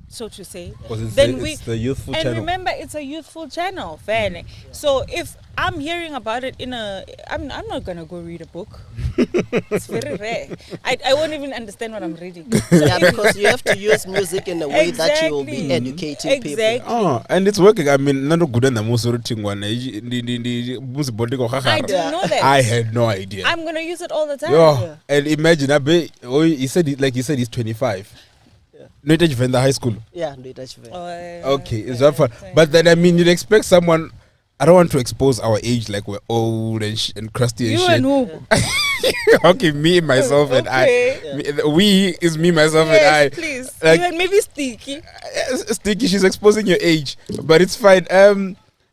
so to say, then it's the youthful and channel. remember it's a youthful channel, fairly. So if I'm hearing about it I'm not gonna go read a book. It's very rare. I won't even understand what I'm reading. Yeah, because you have to use music in a way that you will be Exactly. educating people. Exactly. Oh, and it's working. I mean, nando good na muso Tingwana. Musi body ko I khakara. didn't know that. I had no idea. I'm gonna use it all the time. Yo, and imagine he said he's 25. No, it's in the high school. Yeah, ndoita Tshivenda. Okay, it's that fun. But then I mean, you'd expect someone. I don't want to expose our age like we're old and crusty and You shit. and who? Okay, me, myself, and I. Okay. We is me, myself, Yes, and I. please. Like- You and maybe Sticky. Sticky, she's exposing your age, but it's fine.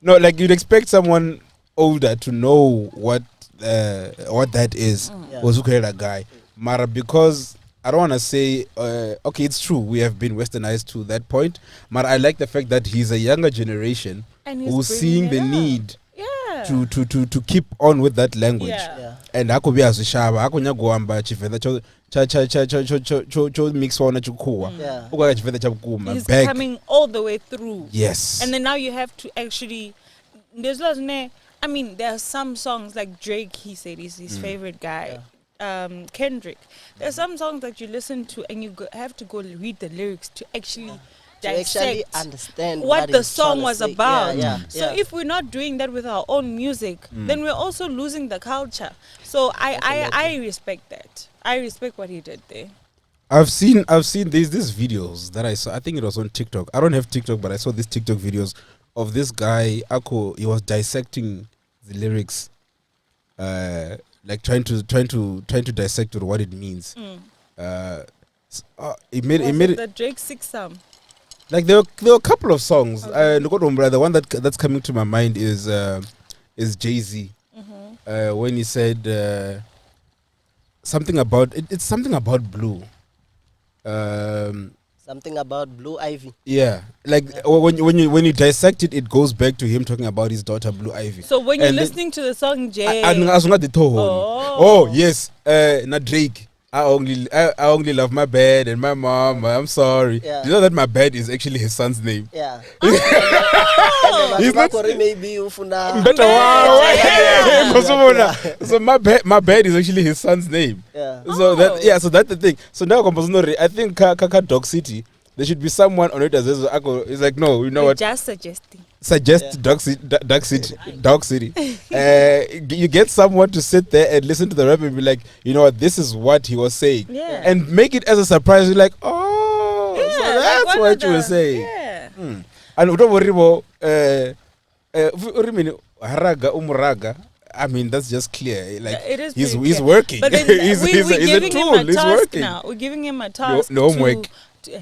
No, like you'd expect someone older to know what that is. Yeah. Was guy, Mara, because I don't want to say okay, it's true we have been westernized to that point, but I like the fact that he's a younger generation And he's who's bringing seeing it the up. need Yeah. to keep on with that language. Yeah. Yeah. And akubi azishaba akunya kuamba chifenda cho mix wana chukua Yeah. ukaka chifenda cha kukuma He's back. coming all the way through. Yes. And then now you have to actually. There's lots. I mean, there are some songs like Drake. He said is his favorite guy. Kendrick. There are some songs that you listen to and you have to go read the lyrics to actually To actually dissect understand what the he's song trying to was say. about. Yeah, So if we're not doing that with our own music, then we're also losing the culture. So I respect that. I respect what he did there. I've seen these videos that I saw. I think it was on TikTok. I don't have TikTok, but I saw these TikTok videos of this guy Ako. He was dissecting the lyrics, like trying to dissect what it means. He made it The Drake 6 some. like there were a couple of songs. The one that's coming to my mind is Jay-Z, when he said something about it's something about blue. something about Blue Ivy. Yeah, like when you dissect it, it goes back to him talking about his daughter Blue Ivy. So when you're listening to the song Jay, oh yes, not Drake. I only love my bed and my mom. I'm sorry. Yeah. You know that my bed is actually his son's name. Yeah. He's not maybe ufuna. So my bed is actually his son's name. Yeah. So so that's the thing. So now I think Kaka Dog City, there should be someone on it as it's like, no, you know what? Just suggesting. Suggest Dog City. You get someone to sit there and listen to the rap and be like, you know what, this is what he was saying. Yeah. And make it as a surprise. You're like, oh, Yeah, so like that's one what of you were the- saying. Yeah. And don't worry about haraga umuraga. I mean, that's just clear. Like, It is he's pretty clear. working. But then he's we're a giving tool. him a He's task working. now. We're giving him a task. No homework.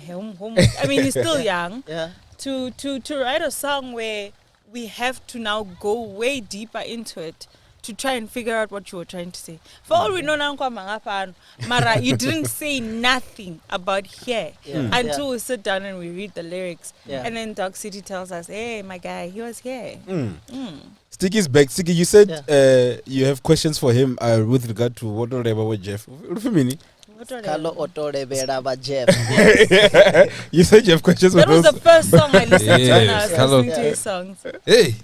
Homework. I mean, he's still young. Yeah. To write a song where we have to now go way deeper into it to try and figure out what you were trying to say. For all we know now, Mara, you didn't say nothing about here until we sit down and we read the lyrics. Yeah. And then Dog City tells us, hey, my guy, he was here. Sticky's back. Sticky, you said you have questions for him with regard to what with Jeff. What do you mean? Kalo otore bera ba Jeff. You said you have questions That for was those. the first song I listened to when I Yes, was Carlo. listening to his songs. Hey.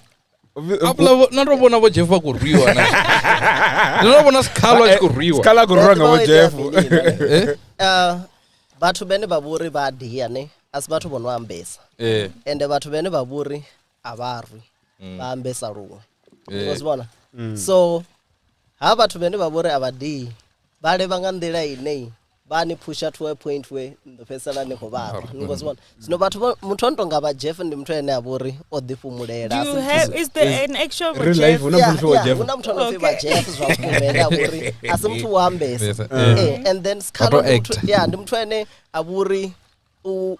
Not bona bo Jeff ko riwa na. No bona Scala ko riwa. Scala go wrong about Jeff. Batho bene ba buri ba dia ne as batho bonwa ambesa. And batho bene ba buri abarwi ba ambesa ruwa. Uzibona? So ha batho bene ba buri abadi ba le banga ndela ine ba ni pusha to a point where the person ne go ba. Ngozibona? Sino batho muthu ontonga ba Jeff ndi muthu ene aburi o difumulela. Do you have, is there an extra Real Jeff? life, una muthu wa Jeff. Una muthu onofika Jeff zwakuvela aburi asimuthu wa ambesa. And then Scala ndi muthu ene aburi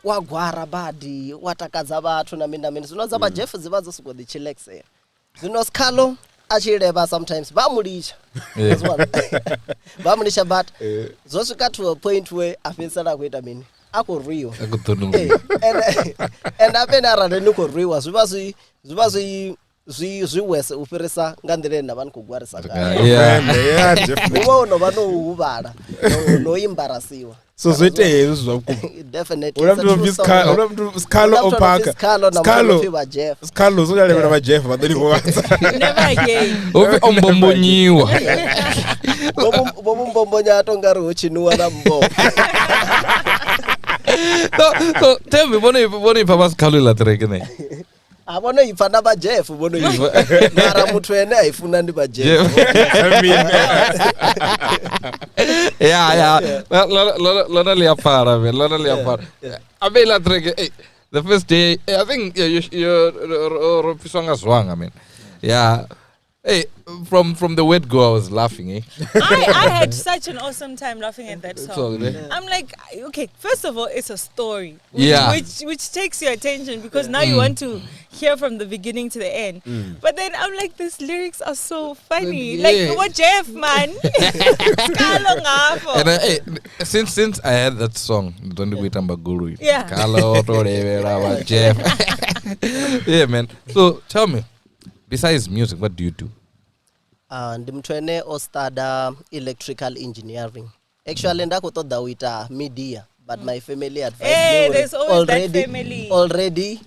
wagwara badi watakadza bathu na mina zvinoza ba Jeff zivadzo suko the chillax here zvino Scala achireva sometimes bamulisha bamulisha but zosvika to a point where afisala kuita mini akorwiwa and apena rada nikorwiwa zviwese ufirisa ngandire navanhu kugwarisa umo unova nouvala noimbarasiwa So zoite hezo zvaku. definitely Scala opaka. Scala so yale ba Jeff ba deni go batsa. Never again. Ovi ombomoniwa. bombombonya tongari uchinuwa na mbo. So tell me bona Papa Scala la treke ne. Abono ifana ba Jeff bono ifa. Mara muthu ene aifuna ndi ba Jeff. I mean, Yeah. Lona liapara, man. Lona liapara. I mean, la treke. The first day, I think you're pisanga swang. I mean, yeah. Hey, from the word go, I was laughing. I had such an awesome time laughing at that song. So, yeah. I'm like, okay, first of all, it's a story, which takes your attention because now you want to hear from the beginning to the end. But then I'm like, these lyrics are so funny. Like, what Jeff, man? And hey, since I had that song, don't go Guru. Yeah. Jeff. Yeah, man. So tell me, besides music, what do you do? Ndimtwene o study electrical engineering. Actually ndakutoda uita media, but my family advised Hey, me there's always that family. already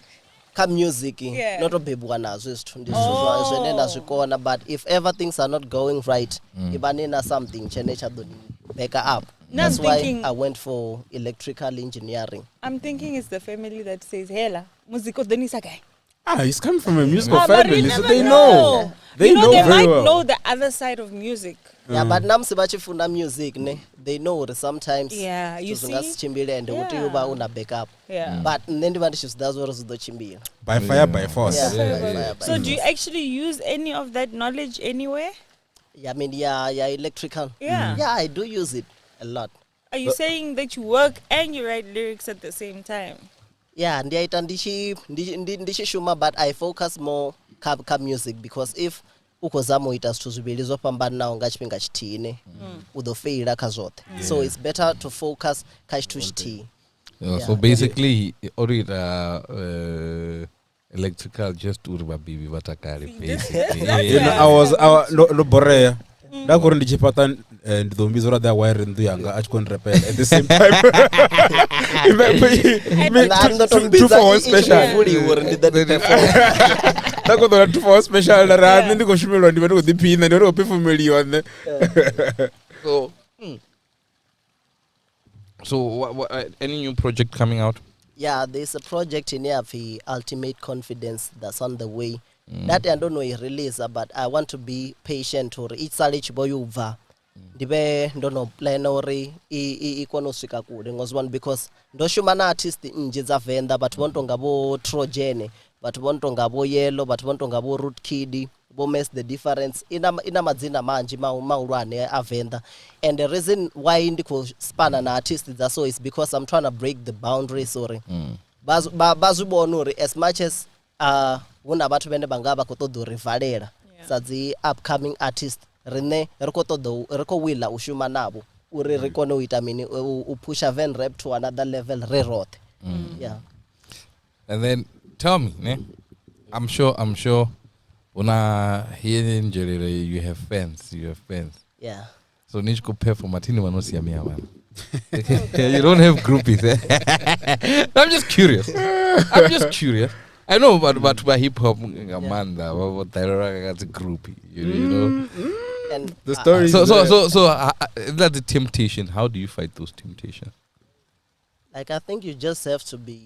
ka music Yeah. not obebwa nazo izithu ndizizwa zvenena zvikona, but if ever things are not going right ibanena something chene chadoni back up. Now I'm That's why thinking- I went for electrical engineering. I'm thinking it's the family that says, hela, musico denisa guy. he's coming from a musical But you family, so never they know. They know they very might well. know the other side of music. Yeah, but namsi bachifunda music ne, they know that sometimes Yeah, you see? chimbile and kuti Yeah. uba una backup. Yeah. But ndendi vandishizidazvo chimbile. By fire, by force. Yeah. So do you actually use any of that knowledge anywhere? Yeah, I mean, yeah, electrical. Yeah. Yeah, I do use it a lot. Are you saying that you work and you write lyrics at the same time? Yeah, ndiyaita ndichishuma, but I focus more ka music because if ukozama uita zvithu zviviri zvopambana nawo ngachipinga chitini udofeira kazvote. So it's better to focus ka chithu chitini. So basically, already electrical just urba bibi batakari basically. You know, I was no borea. That couldn't chipata and the mizora that wire in the younger Achkon repair at the same time. Two for one special. That got the 2 for 1 special. The rad and the Goshimil and the pin and the pay for million. So what any new project coming out? Yeah, there's a project in here for Ultimate Confidence that's on the way. That I don't know if release, but I want to be patient or each salich boyuva. Dibe don't know plan or ikono sika kude ngozwan because ndo shumana artist njiza venda but want ngabo trojene but want ngabo yellow but want ngabo root kid bo mess the difference ina madzina manje maulwane avenda and the reason why ndiko spana na artist that's so is because I'm trying to break the boundaries sorry bazubona uri as much as una bathu bene bangaba kotodo rivalela sadzi upcoming artist rene riko willa ushuma nabo uri rikone uita mini upusha van rap to another level rerote. Yeah. And then tell me, ne? I'm sure una here in Nzhelele you have fans. Yeah. So need to pay for Martini Manosia Mia man. You don't have groupies, eh? I'm just curious. I know about hip hop man that what that's a groupie, you know. And the story. So that's the temptation. How do you fight those temptations? like I think you just have to be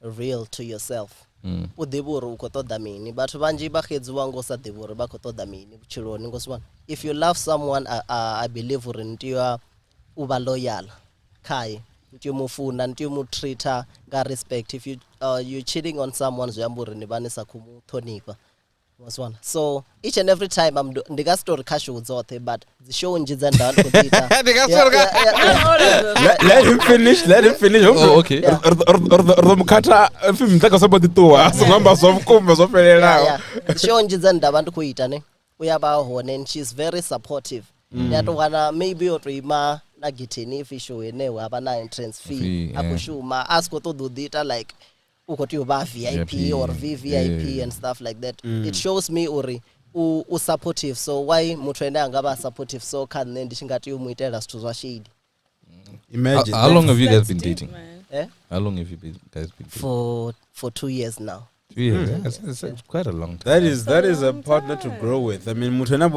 real to yourself. Udeburu ukotoda mini but banji bakhedzi wangu sadeburu bakotoda mini chiloni ngoswan. If you love someone I believe urintiwa uba loyal kai ntiyo mufuna ntiyo mutreata ga respect. If you cheating on someone zuyamburi nibanisa kumuthonipa ngoswan. So each and every time I'm ndiga story kasho zote but the show njiza ndani kodita. Let him finish. Oh, okay. Or mkata film taka somebody toa so ngamba sofukumba sofelela. The show njiza ndabantu kuita ne uyaba hone and she's very supportive. Yato wana maybe otrima na gitini if show enewe abana entrance fee akushuma ask to do data like ukoti uba VIP or VVIP and stuff like that. It shows me uri u supportive, so why mutwende angaba supportive so can ndishingati umuitela stuzwa shade. Imagine. How long have you guys been dating? Eh? How long have you guys been dating? For 2 years now. 2 years. That's quite a long time. That is a partner to grow with. I mean, mutwena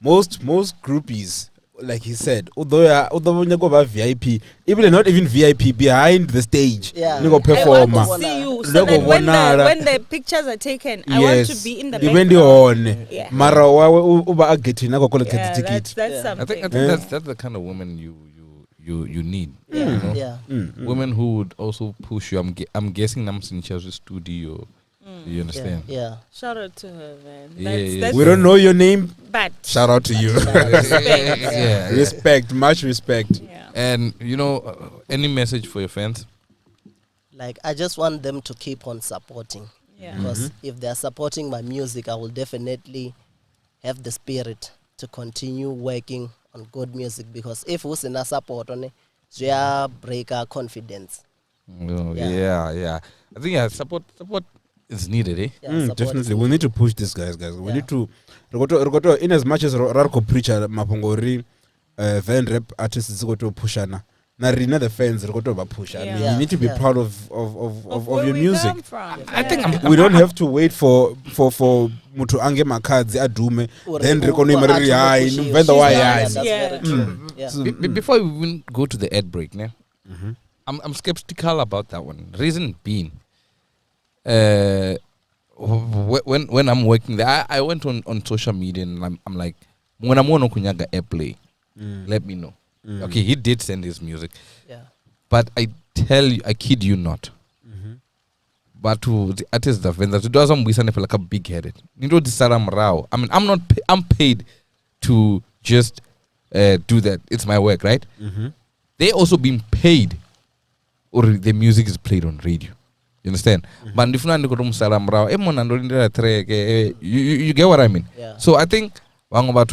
most groupies, like he said, although you go by VIP, even not even VIP behind the stage, you go perform. I want to see you so that when the pictures are taken, I want to be in the background. On. Yeah. Mara uba getting na ko get ticket. That's something. I think that's the kind of woman you need. Yeah. You know? Women who would also push you. I'm guessing I'm in Chelsea studio. You understand? Yeah. Shout out to her, man. That's we don't know your name, but shout out to you. Respect, much respect. Yeah. And you know, any message for your fans? Like I just want them to keep on supporting. Yeah. Because if they're supporting my music, I will definitely have the spirit to continue working on good music. Because if we not support on it, they break our confidence. Oh, yeah. I think support is needed, eh? Yeah, definitely. We need to push these guys. We need to in as much as Rarko preacher mapongori van rap artists go to pushana. Na rina the fans go to push. I mean, you need to be proud of your music. I think we don't have to wait for mutu ange makadzi adume then rekono imari high venda why. Before we even go to the ad break, ne? I'm skeptical about that one. Reason being, when I'm working there, I went on social media and I'm like, when I'm on kunyaga airplay, let me know. Okay, he did send his music, but I tell you, I kid you not. But to the artists that vendors, to do some reason like a big headed. You know this Saram Rao. I mean, I'm paid to just do that. It's my work, right? They also being paid, or the music is played on radio. You understand? But if not, you get what I mean? Yeah. So I think about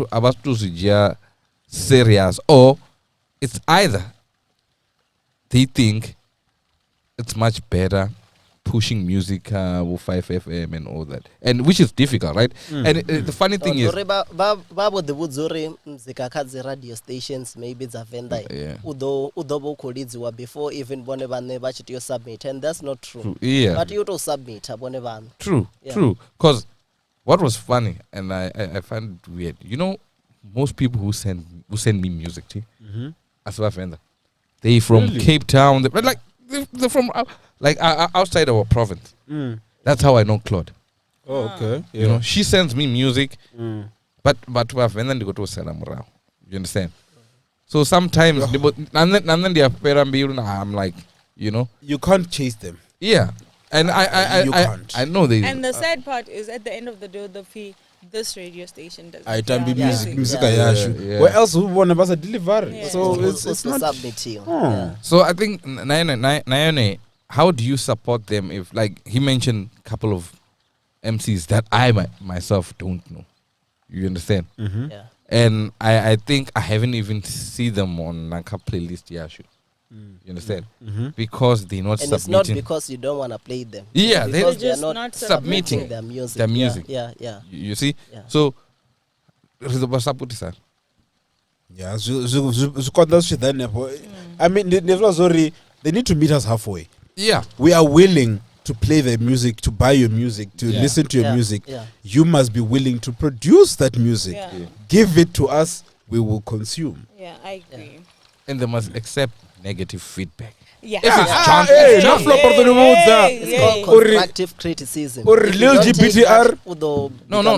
serious, or it's either they think it's much better pushing music with 5FM and all that, and which is difficult, right? And the funny thing is, babo the wudzuri mzika kadzi radio stations maybe it's a vendor udobo kholidziwa before even bone vane vachiti yo submit, and that's not true. But you to submit bone vane. True. Because what was funny, and I find it weird, you know, most people who send me music, as a vendor, they from Cape Town, they're from outside our province. That's how I know Claude. Oh, okay. You know, she sends me music, but to have and then they go to Salamurao. You understand? So sometimes and then they are I'm like, you know, you can't chase them. Yeah, and I know they. And the sad part is, at the end of the day, the fee. This radio station doesn't. I can be music. Where else would one of us deliver? So it's not submitting. So I think Nayone, how do you support them if, like, he mentioned a couple of MCs that I myself don't know? You understand? Yeah. And I think I haven't even seen them on like a playlist. Yeah, sure. You understand? Because they're not submitting. And it's not because you don't want to play them. Yeah, they're just not submitting their music. Their music. Yeah. You see? Yeah. So, yeah, I mean, they need to meet us halfway. Yeah. We are willing to play their music, to buy your music, to listen to your music. Yeah. You must be willing to produce that music. Give it to us, we will consume. Yeah, I agree. And they must accept negative feedback. Yeah. If it's chance, it's called constructive criticism. Or Lil-Gee BTR. No.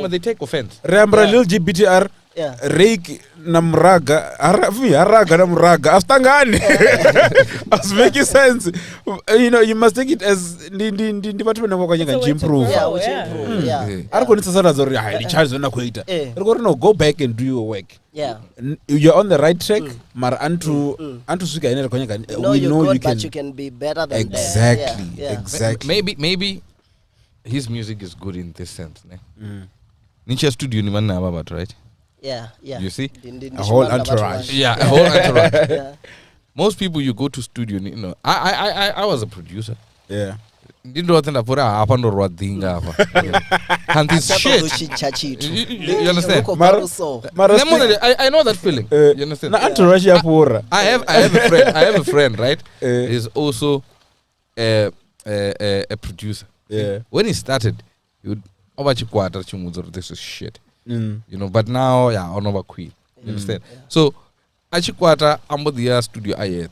They take offense. Remember Lil-Gee BTR? Rake namraga haraga namraga astangani. As making sense. You know, you must take it as department of improve. Yeah, which improve. Yeah. Go back and do your work. Yeah. You're on the right track. We know you can, but you can be better than exactly. that. Yeah. Exactly. Maybe his music is good in this sense. Ninja studio ni manna about, right? Yeah. You see? A whole entourage. Yeah, a whole entourage. Yeah. Most people you go to studio, you know, I was a producer. Yeah. Didn't know what and this shit. You understand? I know that feeling. You understand? Entourage I have a friend, right? He's also a producer. Yeah. When he started, he would this is shit. You know, but now on over queen. You understand? So achikwata ambo the studio ayet.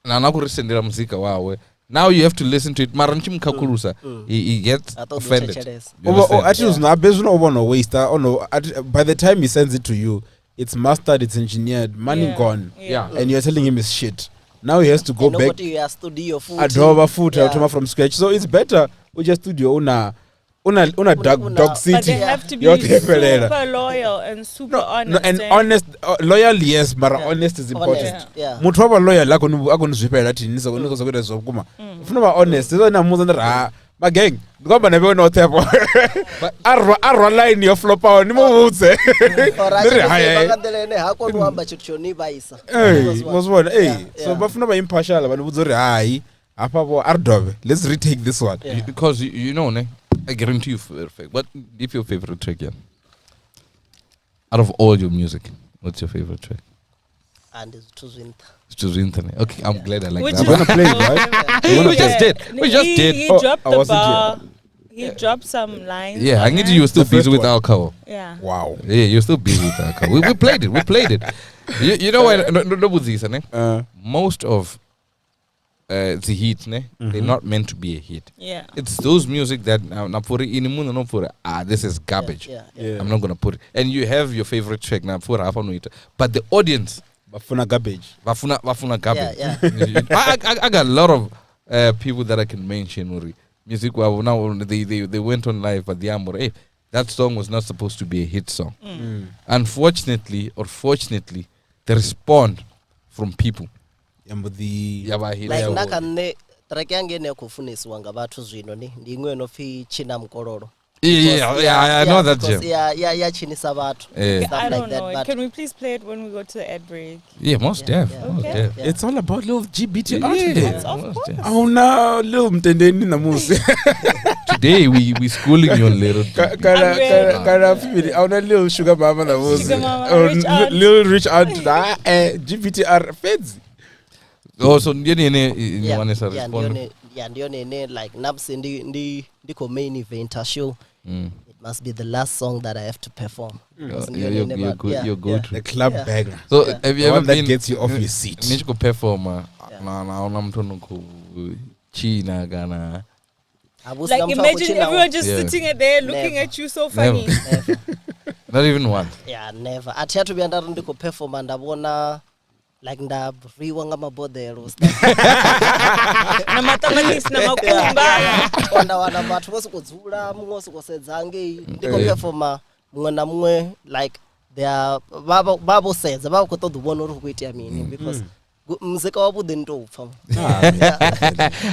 Na nakurisendera muzika wawe. Now you have to listen to it. Maranchim kakurusa. He gets offended. By the time he sends it to you, it's mastered, it's engineered, money gone. Yeah. And you're telling him it's shit. Now he has to go back. Adobe foot from scratch. So it's better with your studio una dog city. But they have to be super loyal and super honest. And honest, loyal yes, but honest is important. Mutu waba loyal lako akunizwipela ati nisa kunizokera zokuma. Ufuna ba honest. Izo na muza ndara ma gang. Ngoba nabe no tepo. Arwa line yo flop out ni muze. Ndiri haya. Bakandelene hako nuamba chichoni baisa. Was one. So bafuna ba impartial abantu buzori hayi. Apha Ardobe. Let's retake this one. Because you know, I guarantee you perfect. What if your favorite track, out of all your music, what's your favorite track? And it's Tuzwinta. Tuzwinta. Okay, I'm glad I like that. I'm gonna play it, right? We just did. He dropped the bar. He dropped some lines. Yeah, I need you. You're still busy with alcohol. Yeah. Wow. Yeah, you're still busy with alcohol. We played it. You know what? Most of the hit, they're not meant to be a hit. Yeah. It's those music that this is garbage. I'm not gonna put it. And you have your favorite track now for but the audience Bafuna garbage. Bafuna garbage. I got a lot of people that I can mention. Music now they went on live but that song was not supposed to be a hit song. Unfortunately or fortunately, they respond from people. Like nakane track yange ne kufuniswa ngabathu zwino ni ndimwe no phi china mkololo. I know that because, jam. yeah, chinisa batho. Yeah. Stuff I like don't that, know it. but Can we please play it when we go to the ad break? Yeah, most def. yeah. Most Okay. def. Yeah. It's all about Lil-Gee BTR Yeah, today. Of most course. def. Oh no, Lil Mtendeni Namusi. Today we schooling you on little. Kana family. Oh no, Lil Sugar Mama Namusi. Sugar Mama, Oh, Rich Aunt. Lil Rich Aunt. GBTR feds. Also, you yeah, want to yeah, respond? ndio nene like Napsi ndiko main event show. It must be the last song that I have to perform. Because ndio You're nene, good. yeah, You're good. The club Yeah. banger. So Yeah. have you The ever one that been? gets you off your seat. Nichiko performer. Na mtono ku China Ghana. Abusi Like namtwa imagine kuchina everyone just Yeah. sitting there looking Never. at you so funny. Never. Not even one. Yeah, never. Athiatu byandaro ndiko perform ndabona like ndaburiwa ngamabodhero Na matamatisi na makumba. onda wana bathu vose kudzula mumwe usikosedza ndiko performa mumwe na mumwe like they are vavosedza vava kutoda uvona uri kuitia mini because muzika wavhuḓi ndi tou pfa.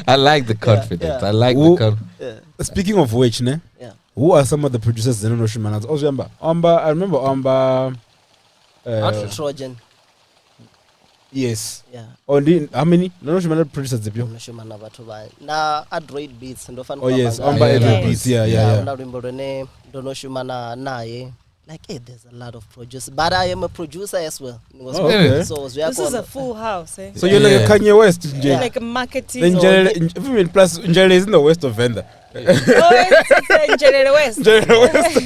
I like the confidence. yeah. I like Who- the confidence. Speaking of which, ne? Yeah. Who are some of the producers Dzanani Nzhelele? Also, I remember Amba. Trojan. Yes. Yeah. Only how many? Nzhelele producers zipyo. Unoshuma na vathu vaya na Android Beats ndofana Oh yes, kuamba Amba ngayo. Android Yes. Beats. Yeah. Una rwimbo rwene ndonoshuma naye like there's a lot of producers but I am a producer as well. Oh, okay. So This is a full house, eh? So you're like a Yeah. Kanye West, Nje. Like a marketing. Then Nzhelele, plus Nzhelele is in the west of Venda. Oh, it's Nzhelele West. Nzhelele West.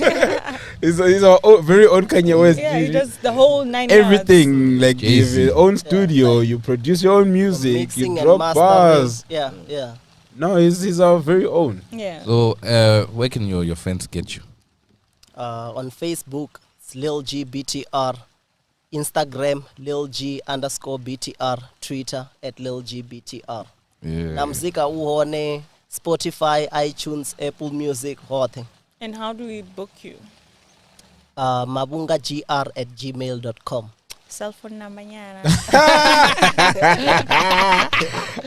He's our own, very own Kanye West. Yeah, he does the whole 9 Everything. Like you have Jay-Z. your own studio, you produce your own music, mixing you and drop mastering. bars. Yeah. No, he's our very own. Yeah. So where can your friends get you? On Facebook, it's Lil-Gee BTR. Instagram, Lil-G_BTR. Twitter, @Lil-Gee BTR. Yeah. Na mzika uhone Spotify, iTunes, Apple Music, hote. And how do we book you? mabungagr@gmail.com. Cell phone number, yeah.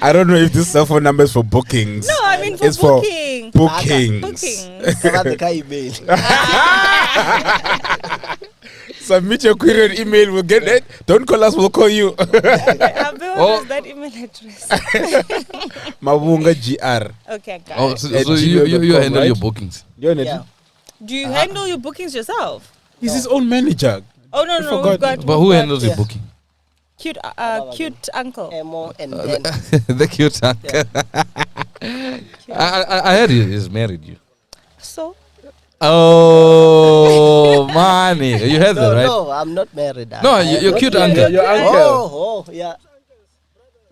I don't know if this cell phone number is for bookings. No, I mean for It's for booking. bookings. Bookings. Karateka email. Submit your query on email, we'll get it. Don't call us, we'll call you. Abdul, what is that email address? Mabunga GR. Okay, got Oh, it. so At you gmail.com, handle right? your bookings. Yeah. Do you handle your bookings yourself? He's his own manager. Oh no, forgot. we've got. But who we've handles got your booking? cute uncle. Emo and then. The cute uncle. I heard he is married. You. So Oh, money. You heard that, right? No, I'm not married. No, your cute uncle. Your uncle. Oh, yeah.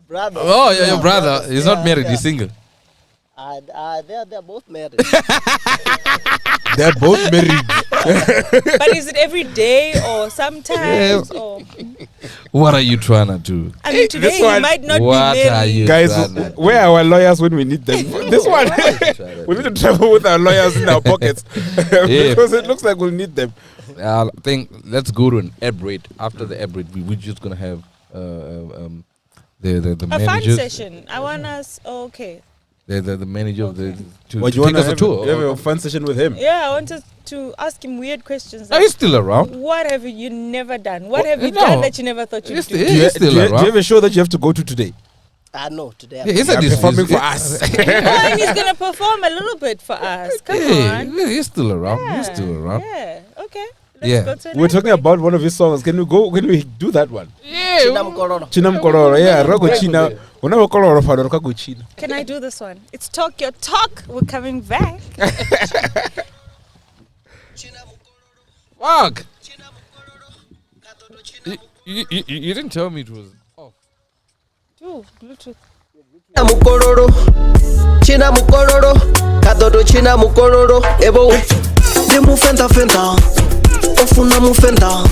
Brother. Oh, yeah, your brother. brothers, He's yeah, not married. yeah. He's single. They're both married. They're both married. but is it every day or sometimes? Or What are you trying to do? I mean, today you one- might not What be are married. you Guys, trying to where are our lawyers when we need them? This one, we need to travel with our lawyers in our pockets because it looks like we'll need them. I think let's go to an ad break. After the ad break, we're just gonna have the A fun managers. session. I want us. Okay. The manager of the to What, take you want to us a have, tour. you have a fun session with him? Yeah, I wanted to ask him weird questions. Are you still around? What have you never done? What have you No. done that you never thought you'd He's do? still, Do you, he's still do you around. have a show that you have to go to today? No, today. Yeah, he said You're he's performing for he's- us. Oh, and he's gonna perform a little bit for us. Come Yeah, on. he's still around. He's Yeah, still around. Yeah. Okay. Let's Yeah. go to an We're ad talking break. about one of his songs. Can we do that one? China Mkororo. China Mkororo, yeah, Rago China. Unabo Kororo Fado Rago China. Can I do this one? It's Talk Your Talk. We're coming back. Fuck. You didn't tell me it was off. Ooh, Bluetooth. China Mkororo. Kadodo China Mkororo. Ebo. Demu fenda fenda. Ofuna mufenda.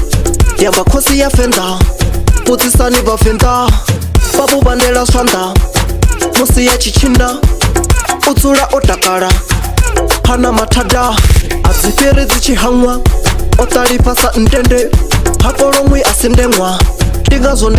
Yamba kosi ya fenda. Putisani ba fenda. Babu bandela swanda. Musi ya chichinda. Utsura otakara. Hana matada. Azifiri zichihangwa. Otalipasa ntende. Hakoromwi asindemwa. Dinga zondi